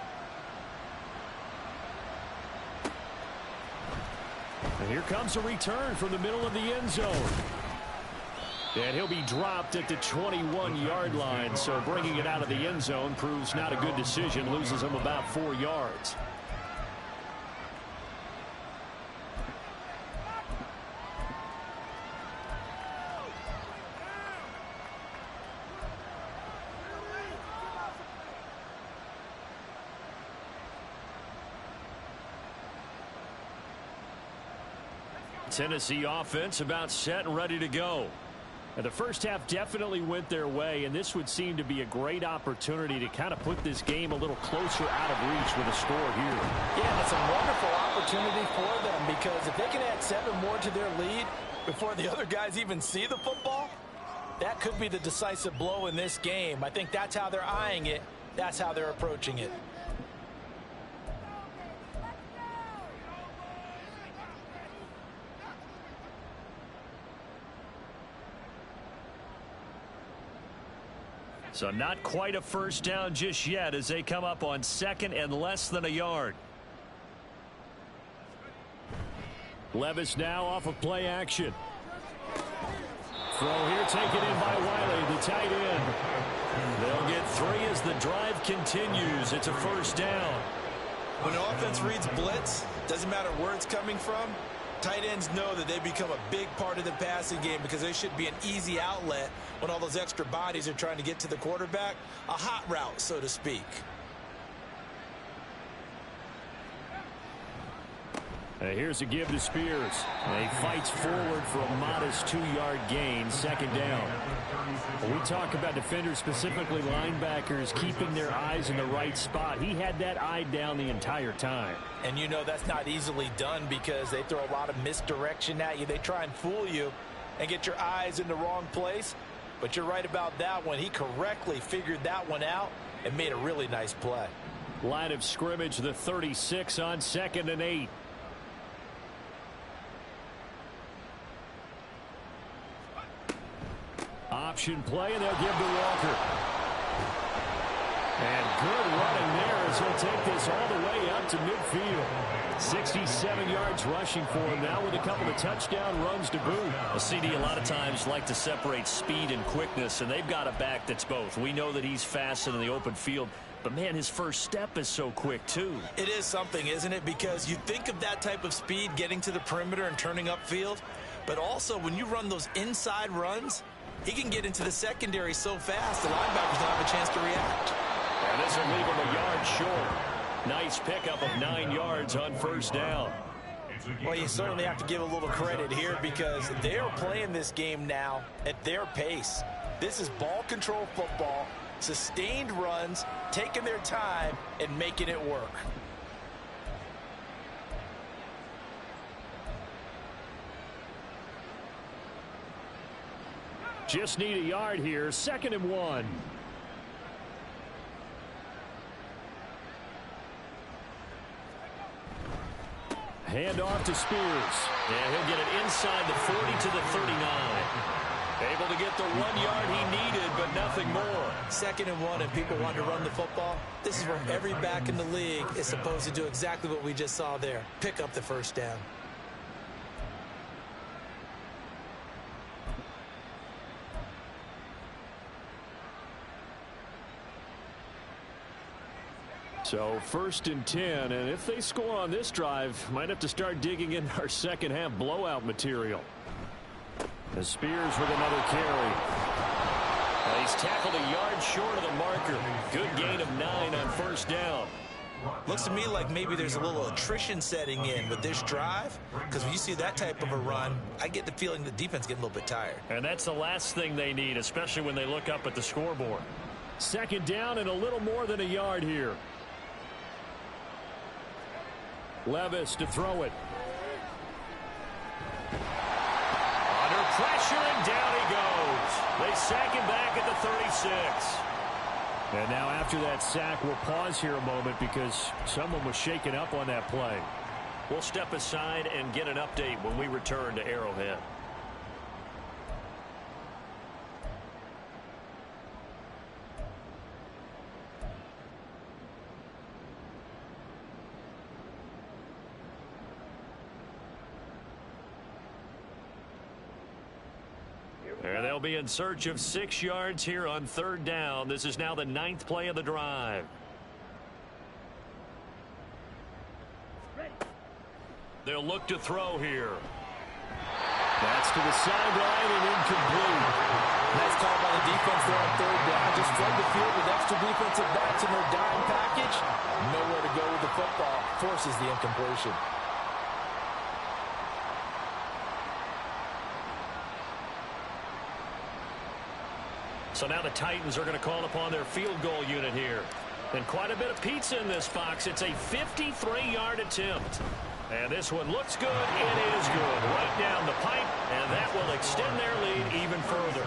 And here comes a return from the middle of the end zone. And he'll be dropped at the 21-yard line, so bringing it out of the end zone proves not a good decision. Loses him about 4 yards. Tennessee offense about set and ready to go. And the first half definitely went their way, and this would seem to be a great opportunity to kind of put this game a little closer out of reach with a score here. Yeah, it's a wonderful opportunity for them because if they can add 7 more to their lead before the other guys even see the football, that could be the decisive blow in this game. I think that's how they're eyeing it. That's how they're approaching it. So not quite a first down just yet as they come up on 2nd and less than a yard. Levis now off of play action. Throw here taken in by Wiley, the tight end. They'll get 3 as the drive continues. It's a first down. When an offense reads blitz, doesn't matter where it's coming from, tight ends know that they become a big part of the passing game because they should be an easy outlet when all those extra bodies are trying to get to the quarterback. A hot route, so to speak. Here's a give to Spears. And he fights forward for a modest 2-yard gain, 2nd down. When we talk about defenders, specifically linebackers, keeping their eyes in the right spot, he had that eye down the entire time. And you know that's not easily done because they throw a lot of misdirection at you. They try and fool you and get your eyes in the wrong place. But you're right about that one. He correctly figured that one out and made a really nice play. Line of scrimmage, the 36 on 2nd and 8. Option play, and they'll give to Walker. And good running there as he'll take this all the way up to midfield. 67 yards rushing for him now with a couple of touchdown runs to boot. A CD a lot of times like to separate speed and quickness, and they've got a back that's both. We know that he's fast in the open field, but man, his first step is so quick too. It is something, isn't it? Because you think of that type of speed getting to the perimeter and turning upfield, but also when you run those inside runs, he can get into the secondary so fast the linebackers don't have a chance to react. And this will leave him a yard short. Nice pickup of 9 yards on first down. Well, you certainly have to give a little credit here because they're playing this game now at their pace. This is ball control football, sustained runs, taking their time and making it work. Just need a yard here. 2nd and 1. Hand off to Spears. Yeah, he'll get it inside the 40 to the 39. Able to get the 1 yard he needed, but nothing more. 2nd and 1, and people want to run the football. This is where every back in the league is supposed to do exactly what we just saw there. Pick up the first down. So 1st and 10, and if they score on this drive, might have to start digging in our second half blowout material. As Spears with another carry. He's tackled a yard short of the marker. Good gain of 9 on first down. Looks to me like maybe there's a little attrition setting in with this drive, because when you see that type of a run, I get the feeling the defense getting a little bit tired. And that's the last thing they need, especially when they look up at the scoreboard. 2nd down and a little more than a yard here. Levis to throw it. Under pressure, and down he goes. They sack him back at the 36. And now after that sack, we'll pause here a moment because someone was shaken up on that play. We'll step aside and get an update when we return to Arrowhead. And they'll be in search of 6 yards here on 3rd down. This is now the 9th play of the drive. They'll look to throw here. That's to the sideline and incomplete. Nice call by the defense there on 3rd down. Just flood the field with extra defensive backs in their dime package. Nowhere to go with the football. Forces the incompletion. So now the Titans are going to call upon their field goal unit here. And quite a bit of pizza in this, Fox. It's a 53-yard attempt. And this one looks good. It is good. Right down the pipe. And that will extend their lead even further.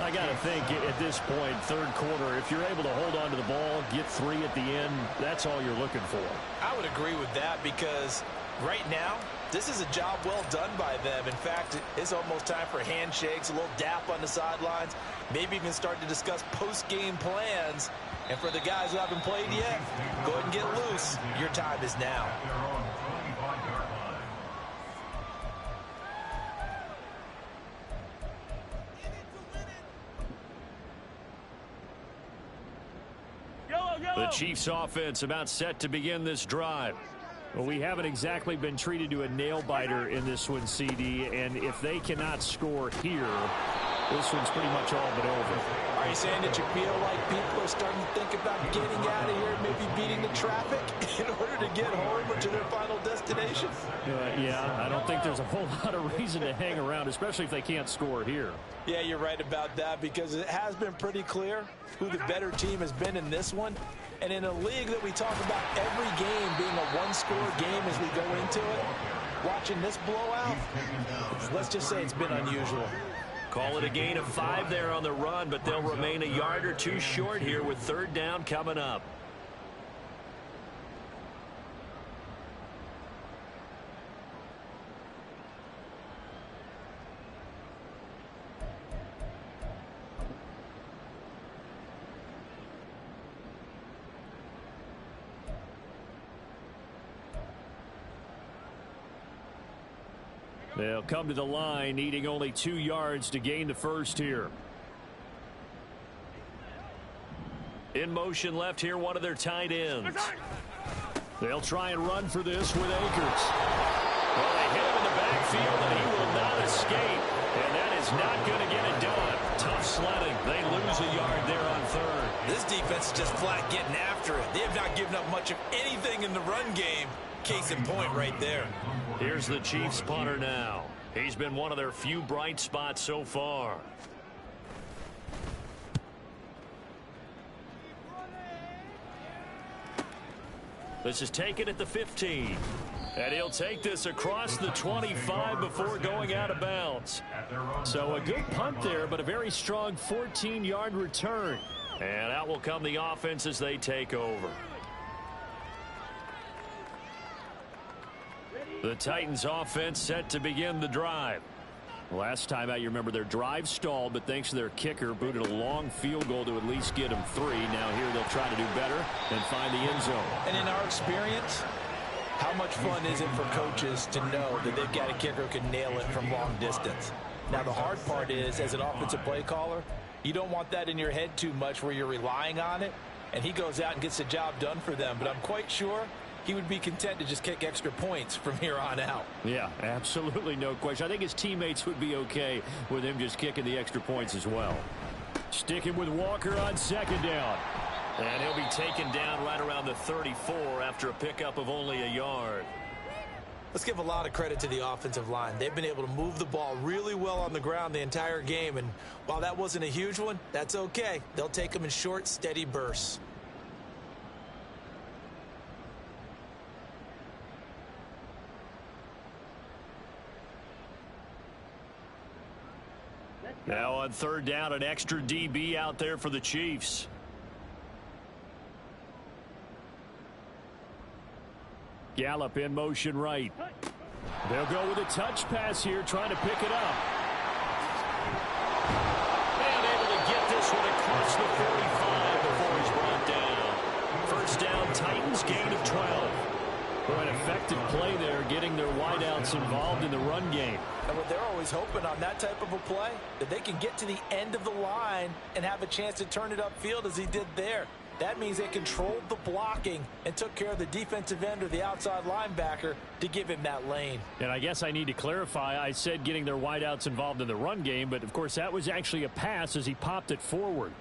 I got to think at this point, 3rd quarter, if you're able to hold on to the ball, get 3 at the end, that's all you're looking for. I would agree with that because right now, this is a job well done by them. In fact, it's almost time for handshakes, a little dap on the sidelines, maybe even start to discuss post-game plans. And for the guys who haven't played yet, go ahead and get loose. Your time is now. The Chiefs offense about set to begin this drive. Well, we haven't exactly been treated to a nail-biter in this one, CD, and if they cannot score here, this one's pretty much all but over. Are you saying that you feel like people are starting to think about getting out of here, maybe beating the traffic in order to get home or to their final destination? Yeah, I don't think there's a whole lot of reason to hang around, especially if they can't score here. Yeah, you're right about that because it has been pretty clear who the better team has been in this one. And in a league that we talk about every game being a one-score game as we go into it, watching this blowout, let's just say it's been unusual. Call it a gain of 5 there on the run, but they'll remain a yard or 2 short here with 3rd down coming up. They'll come to the line, needing only 2 yards to gain the first here. In motion left here, one of their tight ends. They'll try and run for this with Akers. Well, they hit him in the backfield, and he will not escape. And that is not going to get it done. Tough sledding. They lose a yard there on third. This defense is just flat getting after it. They have not given up much of anything in the run game. Case in point right there. Here's the Chiefs punter now. He's been one of their few bright spots so far. This is taken at the 15. And he'll take this across the 25 before going out of bounds. So a good punt there, but a very strong 14-yard return. And out will come the offense as they take over. The Titans offense set to begin the drive. Last time out, you remember their drive stalled, but thanks to their kicker, booted a long field goal to at least get them 3. Now here they'll try to do better and find the end zone. And in our experience, how much fun is it for coaches to know that they've got a kicker who can nail it from long distance? Now, the hard part is, as an offensive play caller, you don't want that in your head too much where you're relying on it, and he goes out and gets the job done for them. But I'm quite sure he would be content to just kick extra points from here on out. Yeah, absolutely no question. I think his teammates would be okay with him just kicking the extra points as well. Sticking with Walker on second down. And he'll be taken down right around the 34 after a pickup of only a yard. Let's give a lot of credit to the offensive line. They've been able to move the ball really well on the ground the entire game. And while that wasn't a huge one, that's okay. They'll take them in short, steady bursts. Now on third down, an extra DB out there for the Chiefs. Gallup in motion right. They'll go with a touch pass here, trying to pick it up. And able to get this one across the 45 before he's brought down. First down, Titans, gain of 12. An effective play there, getting their wideouts involved in the run game. And what they're always hoping on that type of a play, that they can get to the end of the line and have a chance to turn it upfield as he did there. That means they controlled the blocking and took care of the defensive end or the outside linebacker to give him that lane. And I guess I need to clarify, I said getting their wideouts involved in the run game, but of course that was actually a pass as he popped it forward.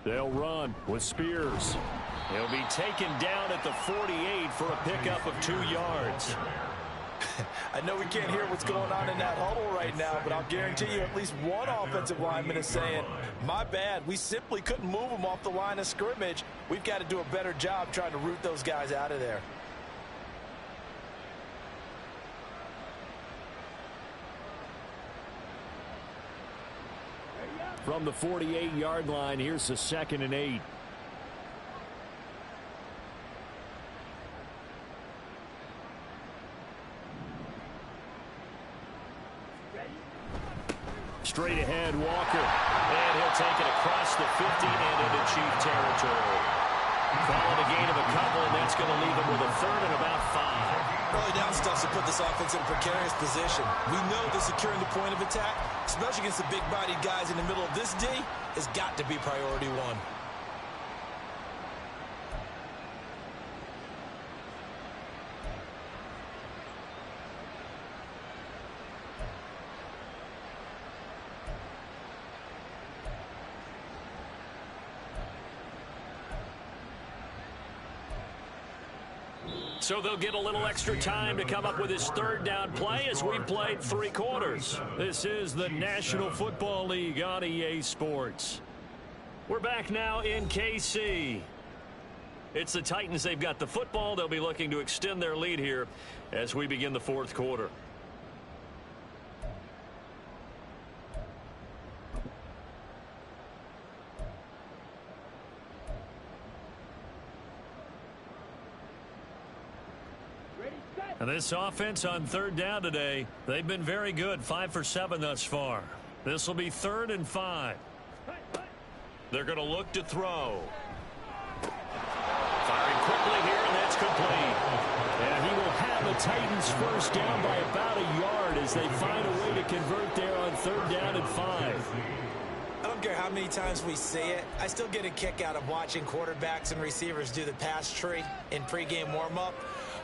They'll run with Spears. He'll be taken down at the 48 for a pickup of 2 yards. I know we can't hear what's going on in that huddle right now, but I'll guarantee you at least one offensive lineman is saying, my bad, we simply couldn't move them off the line of scrimmage. We've got to do a better job trying to root those guys out of there. From the 48-yard line, here's the 2nd and 8. Straight ahead, Walker. And he'll take it across the 50 and into Chief territory. Calling a gain of a couple, and that's going to leave them with a third and about 5. Early down stuff to put this offense in a precarious position. We know that securing the point of attack, especially against the big-bodied guys in the middle of this D, has got to be priority one. So they'll get a little extra time to come up with his third down play as we played 3 quarters. This is the National Football League on EA Sports. We're back now in KC. It's the Titans. They've got the football. They'll be looking to extend their lead here as we begin the 4th quarter. And this offense on third down today, they've been very good, 5 for 7 thus far. This will be 3rd and 5. They're going to look to throw. Firing quickly here, and that's complete. And he will have the Titans first down by about a yard as they find a way to convert there on 3rd down and 5. I don't care how many times we see it. I still get a kick out of watching quarterbacks and receivers do the pass tree in pregame warm-up.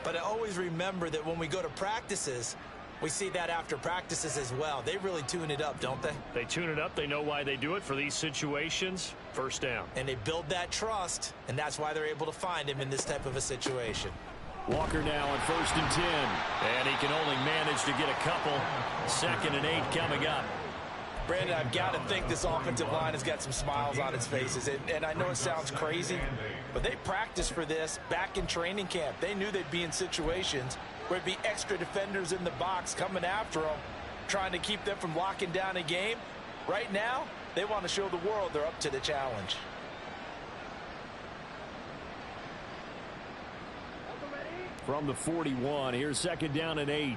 But I always remember that when we go to practices, we see that after practices as well. They really tune it up, don't they? They tune it up. They know why they do it for these situations. First down. And they build that trust, and that's why they're able to find him in this type of a situation. Walker now on 1st and 10. And he can only manage to get a couple. 2nd and 8 coming up. Brandon, I've got to think this offensive line has got some smiles on its faces. And I know it sounds crazy, but they practiced for this back in training camp. They knew they'd be in situations where there'd be extra defenders in the box coming after them, trying to keep them from locking down a game. Right now, they want to show the world they're up to the challenge. From the 41, here's 2nd down and 8.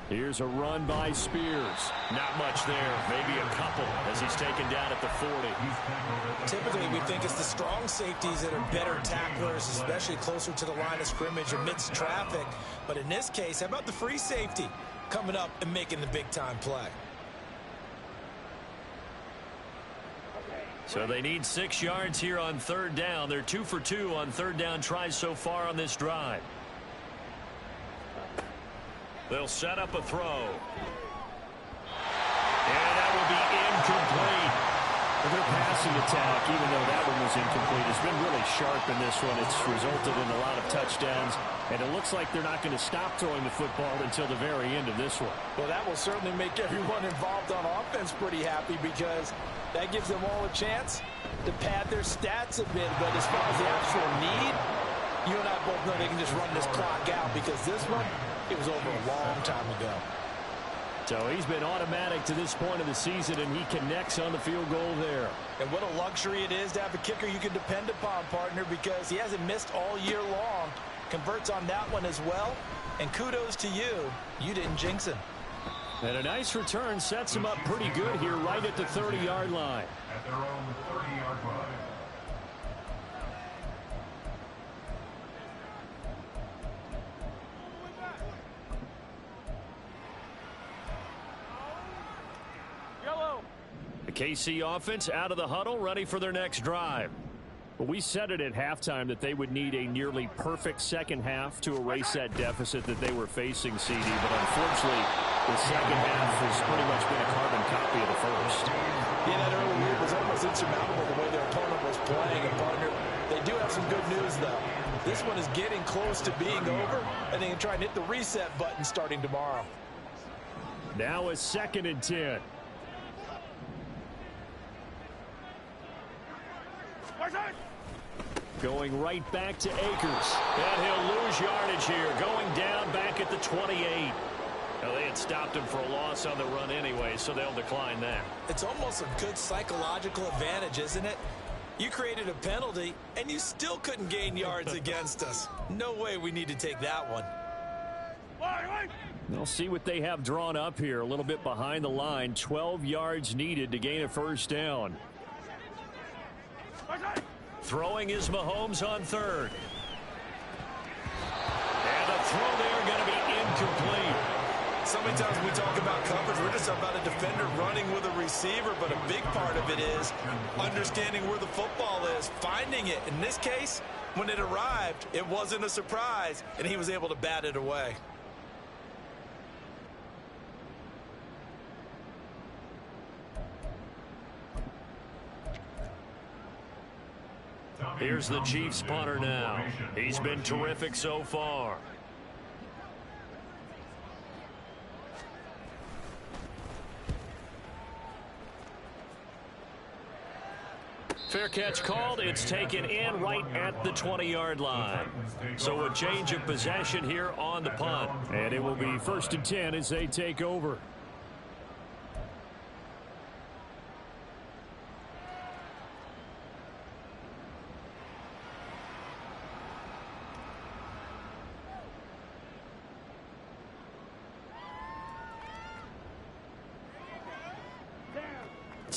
Here's a run by Spears. Not much there. Maybe a couple as he's taken down at the 40. Typically, we think it's the strong safeties that are better tacklers, especially closer to the line of scrimmage amidst traffic. But in this case, how about the free safety coming up and making the big-time play? So they need 6 yards here on 3rd down. They're 2 for 2 on 3rd down tries so far on this drive. They'll set up a throw. And that will be incomplete. Their passing attack, even though that one was incomplete, has been really sharp in this one. It's resulted in a lot of touchdowns, and it looks like they're not going to stop throwing the football until the very end of this one. Well, that will certainly make everyone involved on offense pretty happy because that gives them all a chance to pad their stats a bit. But as far as the actual need, you and I both know they can just run this clock out because this one, it was over a long time ago. So he's been automatic to this point of the season, and he connects on the field goal there. And what a luxury it is to have a kicker you can depend upon, partner, because he hasn't missed all year long. Converts on that one as well. And kudos to you. You didn't jinx him. And a nice return sets him up pretty good here right at the 30-yard line. At their own 30-yard line. The KC offense out of the huddle, ready for their next drive. Well, we said it at halftime that they would need a nearly perfect second half to erase that deficit that they were facing, CD. But unfortunately, the second half has pretty much been a carbon copy of the first. Yeah, that early lead was almost insurmountable the way their opponent was playing. And, partner, they do have some good news, though. This one is getting close to being over, and they can try and hit the reset button starting tomorrow. Now a 2nd and 10. Going right back to Akers. And he'll lose yardage here. Going down back at the 28. Now, they had stopped him for a loss on the run anyway, so they'll decline that. It's almost a good psychological advantage, isn't it? You created a penalty, and you still couldn't gain yards against us. No way we need to take that one. They'll see what they have drawn up here. A little bit behind the line. 12 yards needed to gain a first down. Throwing is Mahomes on 3rd. And the throw there going to be incomplete. So many times we talk about coverage, we're just about a defender running with a receiver, but a big part of it is understanding where the football is, finding it. In this case, when it arrived, it wasn't a surprise, and he was able to bat it away. Here's the Chiefs punter now. He's been terrific so far. Fair catch called. It's taken in right at the 20-yard line. So a change of possession here on the punt. And it will be 1st and 10 as they take over.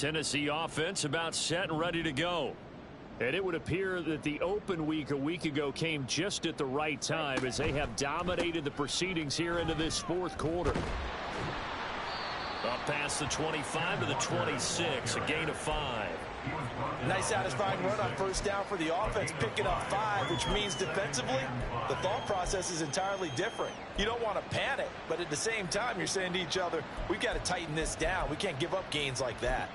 Tennessee offense about set and ready to go. And it would appear that the open week a week ago came just at the right time as they have dominated the proceedings here into this fourth quarter. Up past the 25 to the 26, a gain of 5. Nice satisfying run on first down for the offense, picking up 5, which means defensively, the thought process is entirely different. You don't want to panic, but at the same time, you're saying to each other, we've got to tighten this down. We can't give up gains like that.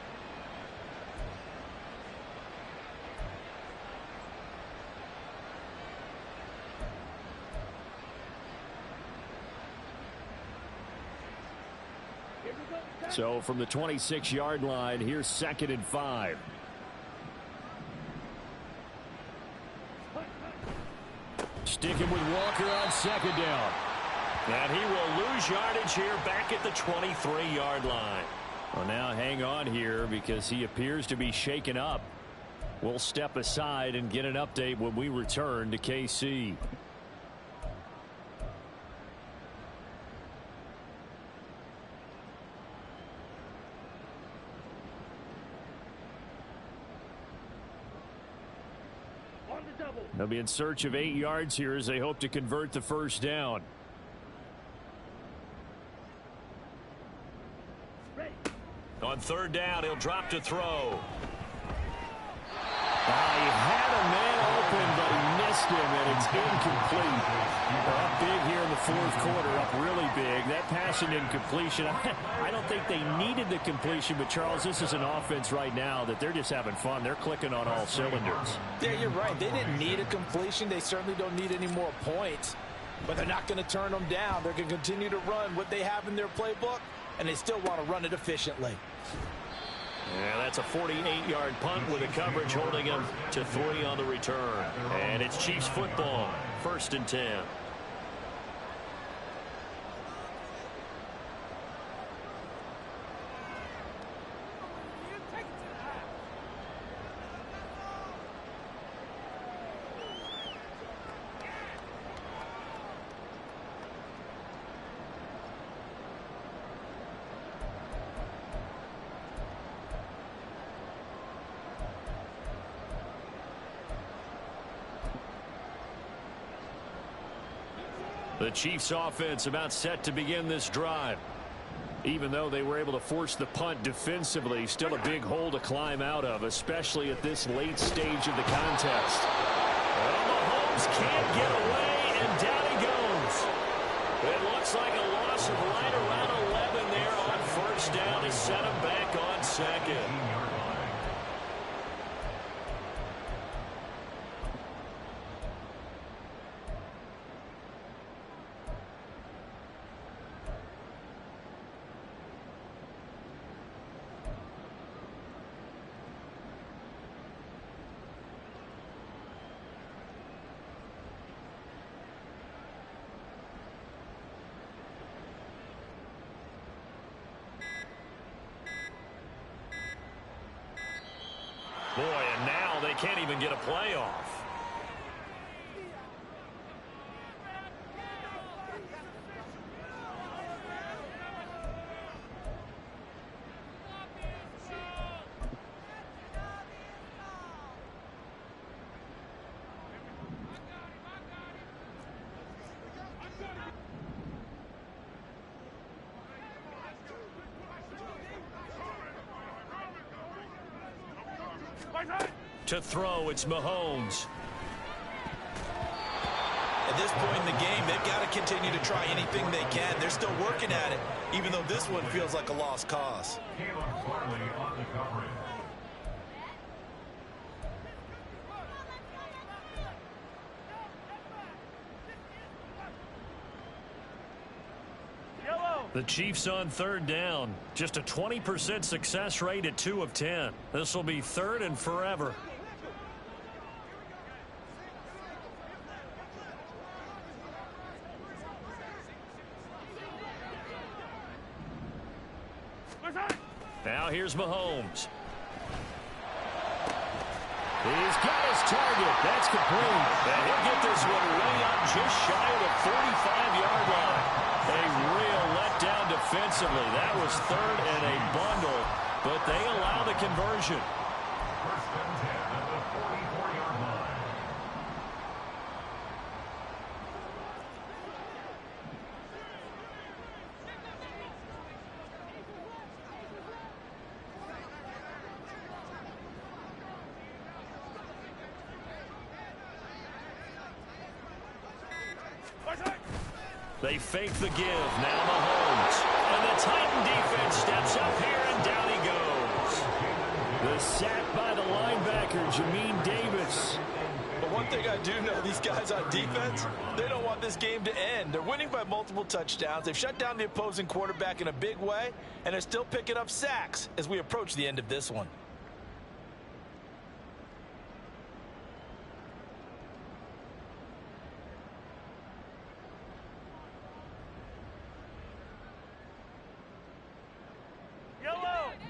So from the 26-yard line, here's 2nd and 5. Sticking with Walker on 2nd down. And he will lose yardage here back at the 23-yard line. Well, now hang on here because he appears to be shaken up. We'll step aside and get an update when we return to KC. They'll be in search of 8 yards here as they hope to convert the first down. On 3rd down, he'll drop to throw. He had a man open, but he missed him, and it's incomplete. They're up big here in the fourth quarter, up really big. That pass and incompletion, I don't think they needed the completion, but Charles, this is an offense right now that they're just having fun. They're clicking on all cylinders. Yeah, you're right. They didn't need a completion. They certainly don't need any more points, but they're not going to turn them down. They're going to continue to run what they have in their playbook, and they still want to run it efficiently. Yeah, that's a 48-yard punt with a coverage holding him to 3 on the return. And it's Chiefs football, 1st and 10. The Chiefs offense about set to begin this drive. Even though they were able to force the punt defensively, still a big hole to climb out of, especially at this late stage of the contest. Well, Mahomes can't get away, and down he goes. It looks like a loss of right around 11 there on 1st down to set him back on 2nd. Boy, and now they can't even get a playoff. To throw, it's Mahomes. At this point in the game, they've got to continue to try anything they can. They're still working at it, even though this one feels like a lost cause. On the coverage. The Chiefs on 3rd down. Just a 20% success rate at 2 of 10. This will be 3rd and forever. Now here's Mahomes. He's got his target. That's complete. And he'll get this one way up just shy of the 45-yard line. A real letdown defensively. That was 3rd and a bundle. but they allow the conversion. First and 10 at the 44-yard line. They fake the give. Now Mahomes. And the Titan defense steps up here, and down he goes. The sack by the linebacker, Jamin Davis. But one thing I do know, these guys on defense, they don't want this game to end. They're winning by multiple touchdowns. They've shut down the opposing quarterback in a big way, and they're still picking up sacks as we approach the end of this one.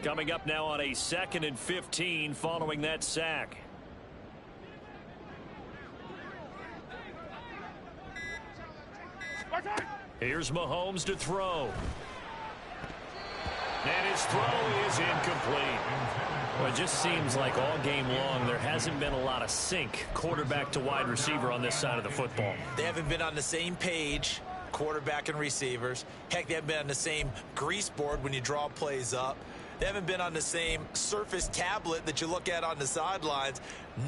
Coming up now on a 2nd and 15 following that sack. Here's Mahomes to throw. And his throw is incomplete. Well, it just seems like all game long there hasn't been a lot of sync quarterback to wide receiver on this side of the football. They haven't been on the same page, quarterback and receivers. Heck, they haven't been on the same grease board when you draw plays up. They haven't been on the same surface tablet that you look at on the sidelines.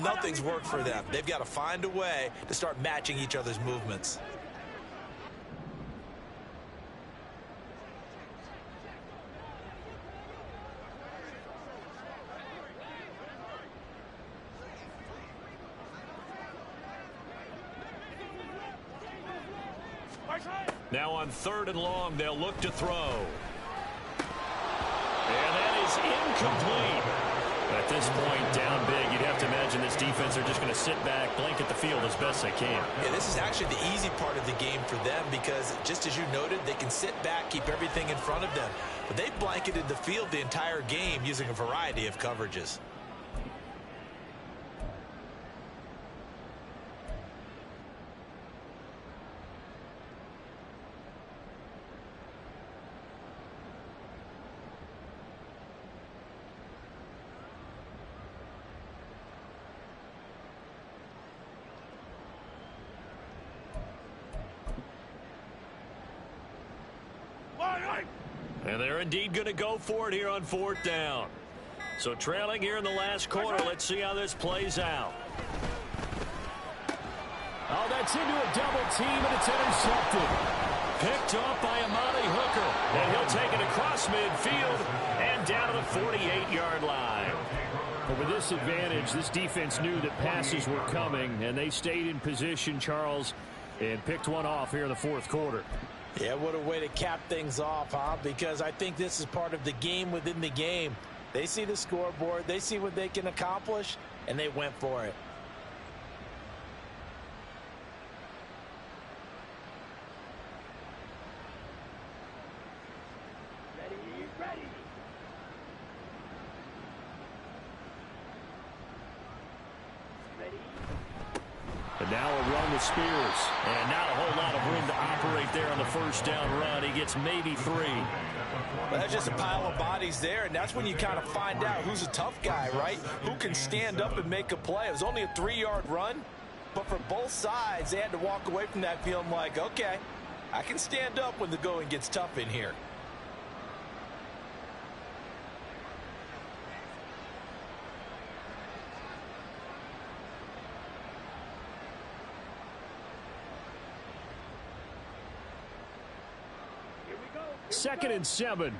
Nothing's worked for them. They've got to find a way to start matching each other's movements. Now on 3rd and long, they'll look to throw. And that is incomplete. At this point, down big, you'd have to imagine this defense are just going to sit back, blanket the field as best they can. Yeah, this is actually the easy part of the game for them because, just as you noted, they can sit back, keep everything in front of them. But they've blanketed the field the entire game using a variety of coverages. And they're indeed going to go for it here on 4th down. So trailing here in the last quarter. Let's see how this plays out. Oh, that's into a double team, and it's intercepted. Picked up by Amani Hooker. And he'll take it across midfield and down to the 48-yard line. But with this advantage, this defense knew that passes were coming, and they stayed in position, Charles, and picked one off here in the 4th quarter. Yeah, what a way to cap things off, huh? Because I think this is part of the game within the game. They see the scoreboard, they see what they can accomplish, and they went for it. Ready. And now a run with Spears. And not a whole lot of room to operate there on the 1st down run. He gets maybe 3. Well, that's just a pile of bodies there, and that's when you kind of find out who's a tough guy, right? Who can stand up and make a play. It was only a 3-yard run, but for both sides, they had to walk away from that feeling like, okay, I can stand up when the going gets tough in here. Second and 7.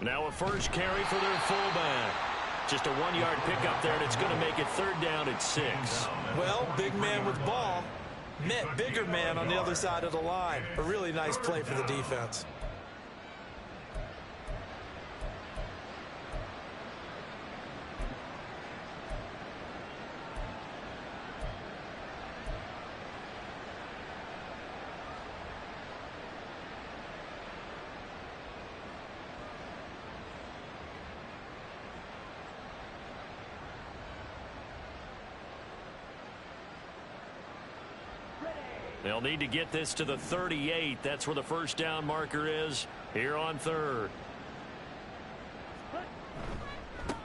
Now a first carry for their fullback. Just a 1-yard pickup there, and it's going to make it 3rd down at 6. Well, big man with ball met bigger man on the other side of the line. A really nice play for the defense. They'll need to get this to the 38. That's where the first down marker is here on third.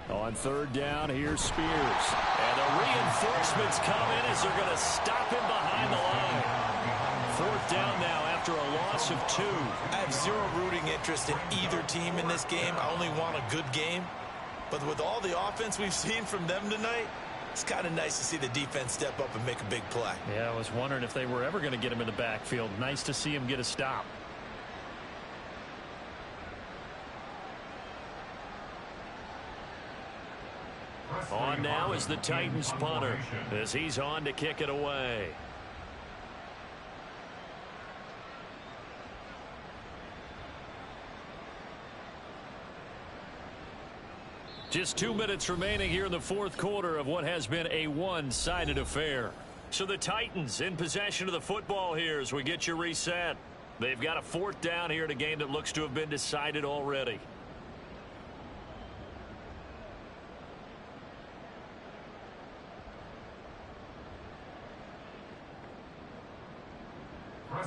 On third down, here's Spears. And the reinforcements come in as they're going to stop him behind the line. Fourth down now after a loss of 2. I have zero rooting interest in either team in this game. I only want a good game. But with all the offense we've seen from them tonight, it's kind of nice to see the defense step up and make a big play. Yeah, I was wondering if they were ever going to get him in the backfield. Nice to see him get a stop. On now is the Titans punter as he's on to kick it away. Just 2 minutes remaining here in the fourth quarter of what has been a one-sided affair. So the Titans in possession of the football here as we get you reset. They've got a fourth down here in a game that looks to have been decided already.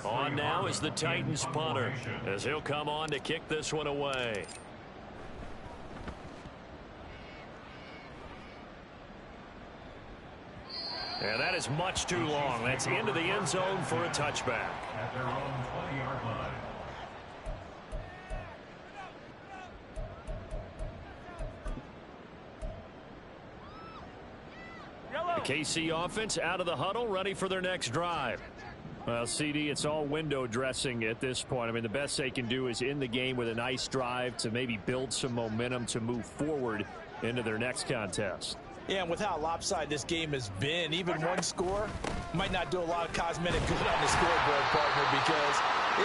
On now is the Titans punter as he'll come on to kick this one away. And that is much too long. That's into the end zone for a touchback. At their own 20-yard line. The KC offense out of the huddle, ready for their next drive. Well, CD, it's all window dressing at this point. I mean, the best they can do is in the game with a nice drive to maybe build some momentum to move forward into their next contest. Yeah, and with how lopsided this game has been, even one score might not do a lot of cosmetic good on the scoreboard, partner, because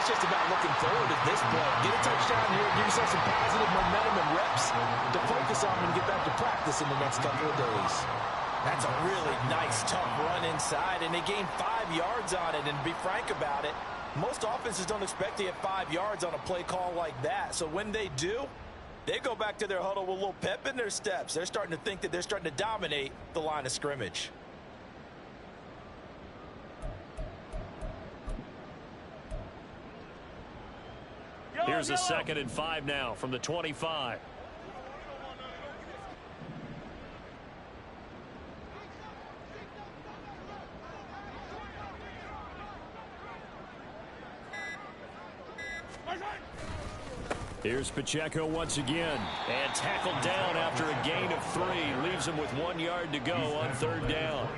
it's just about looking forward at this point. Get a touchdown here, give yourself some positive momentum and reps to focus on and get back to practice in the next couple of days. That's a really nice, tough run inside, and they gained 5 yards on it. And to be frank about it, most offenses don't expect to get 5 yards on a play call like that. So when they do, they go back to their huddle with a little pep in their steps. They're starting to think that they're starting to dominate the line of scrimmage. Here's a 2nd and 5 now from the 25. Here's Pacheco once again. And tackled down after a gain of 3. Leaves him with 1 yard to go on third down.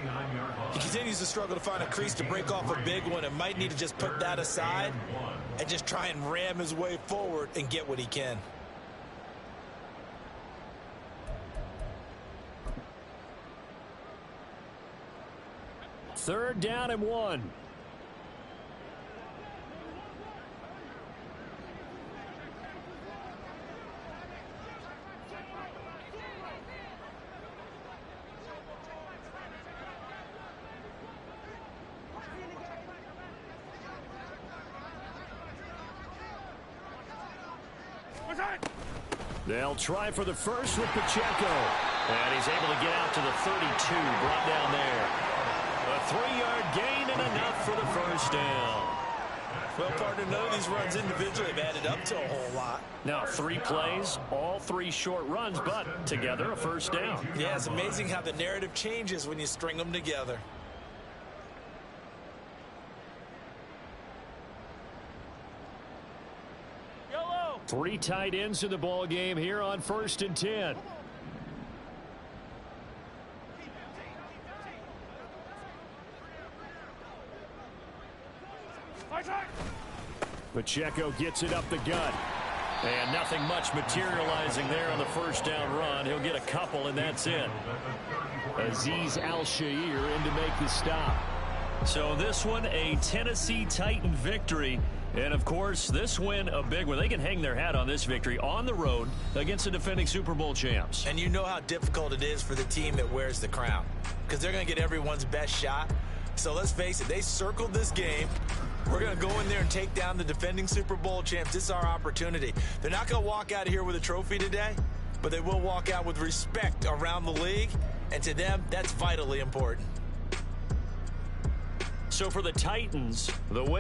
He continues to struggle to find a crease to break off a big one and might need to just put that aside and just try and ram his way forward and get what he can. Third down and 1. They'll try for the first with Pacheco. And he's able to get out to the 32, brought down there. A 3-yard gain and enough for the first down. Well, partner, none of these runs individually have added up to a whole lot. Now 3 plays, all 3 short runs, but together a first down. Yeah, it's amazing how the narrative changes when you string them together. Yellow. 3 tight ends in the ball game here on 1st and 10. Pacheco gets it up the gut. And nothing much materializing there on the first down run. He'll get a couple, and that's it. Azeez Al-Shaair in to make the stop. So this one, a Tennessee Titan victory. And, of course, this win, a big one. They can hang their hat on this victory on the road against the defending Super Bowl champs. And you know how difficult it is for the team that wears the crown, because they're going to get everyone's best shot. So let's face it, they circled this game. We're going to go in there and take down the defending Super Bowl champs. This is our opportunity. They're not going to walk out of here with a trophy today, but they will walk out with respect around the league. And to them, that's vitally important. So So for the Titans, the win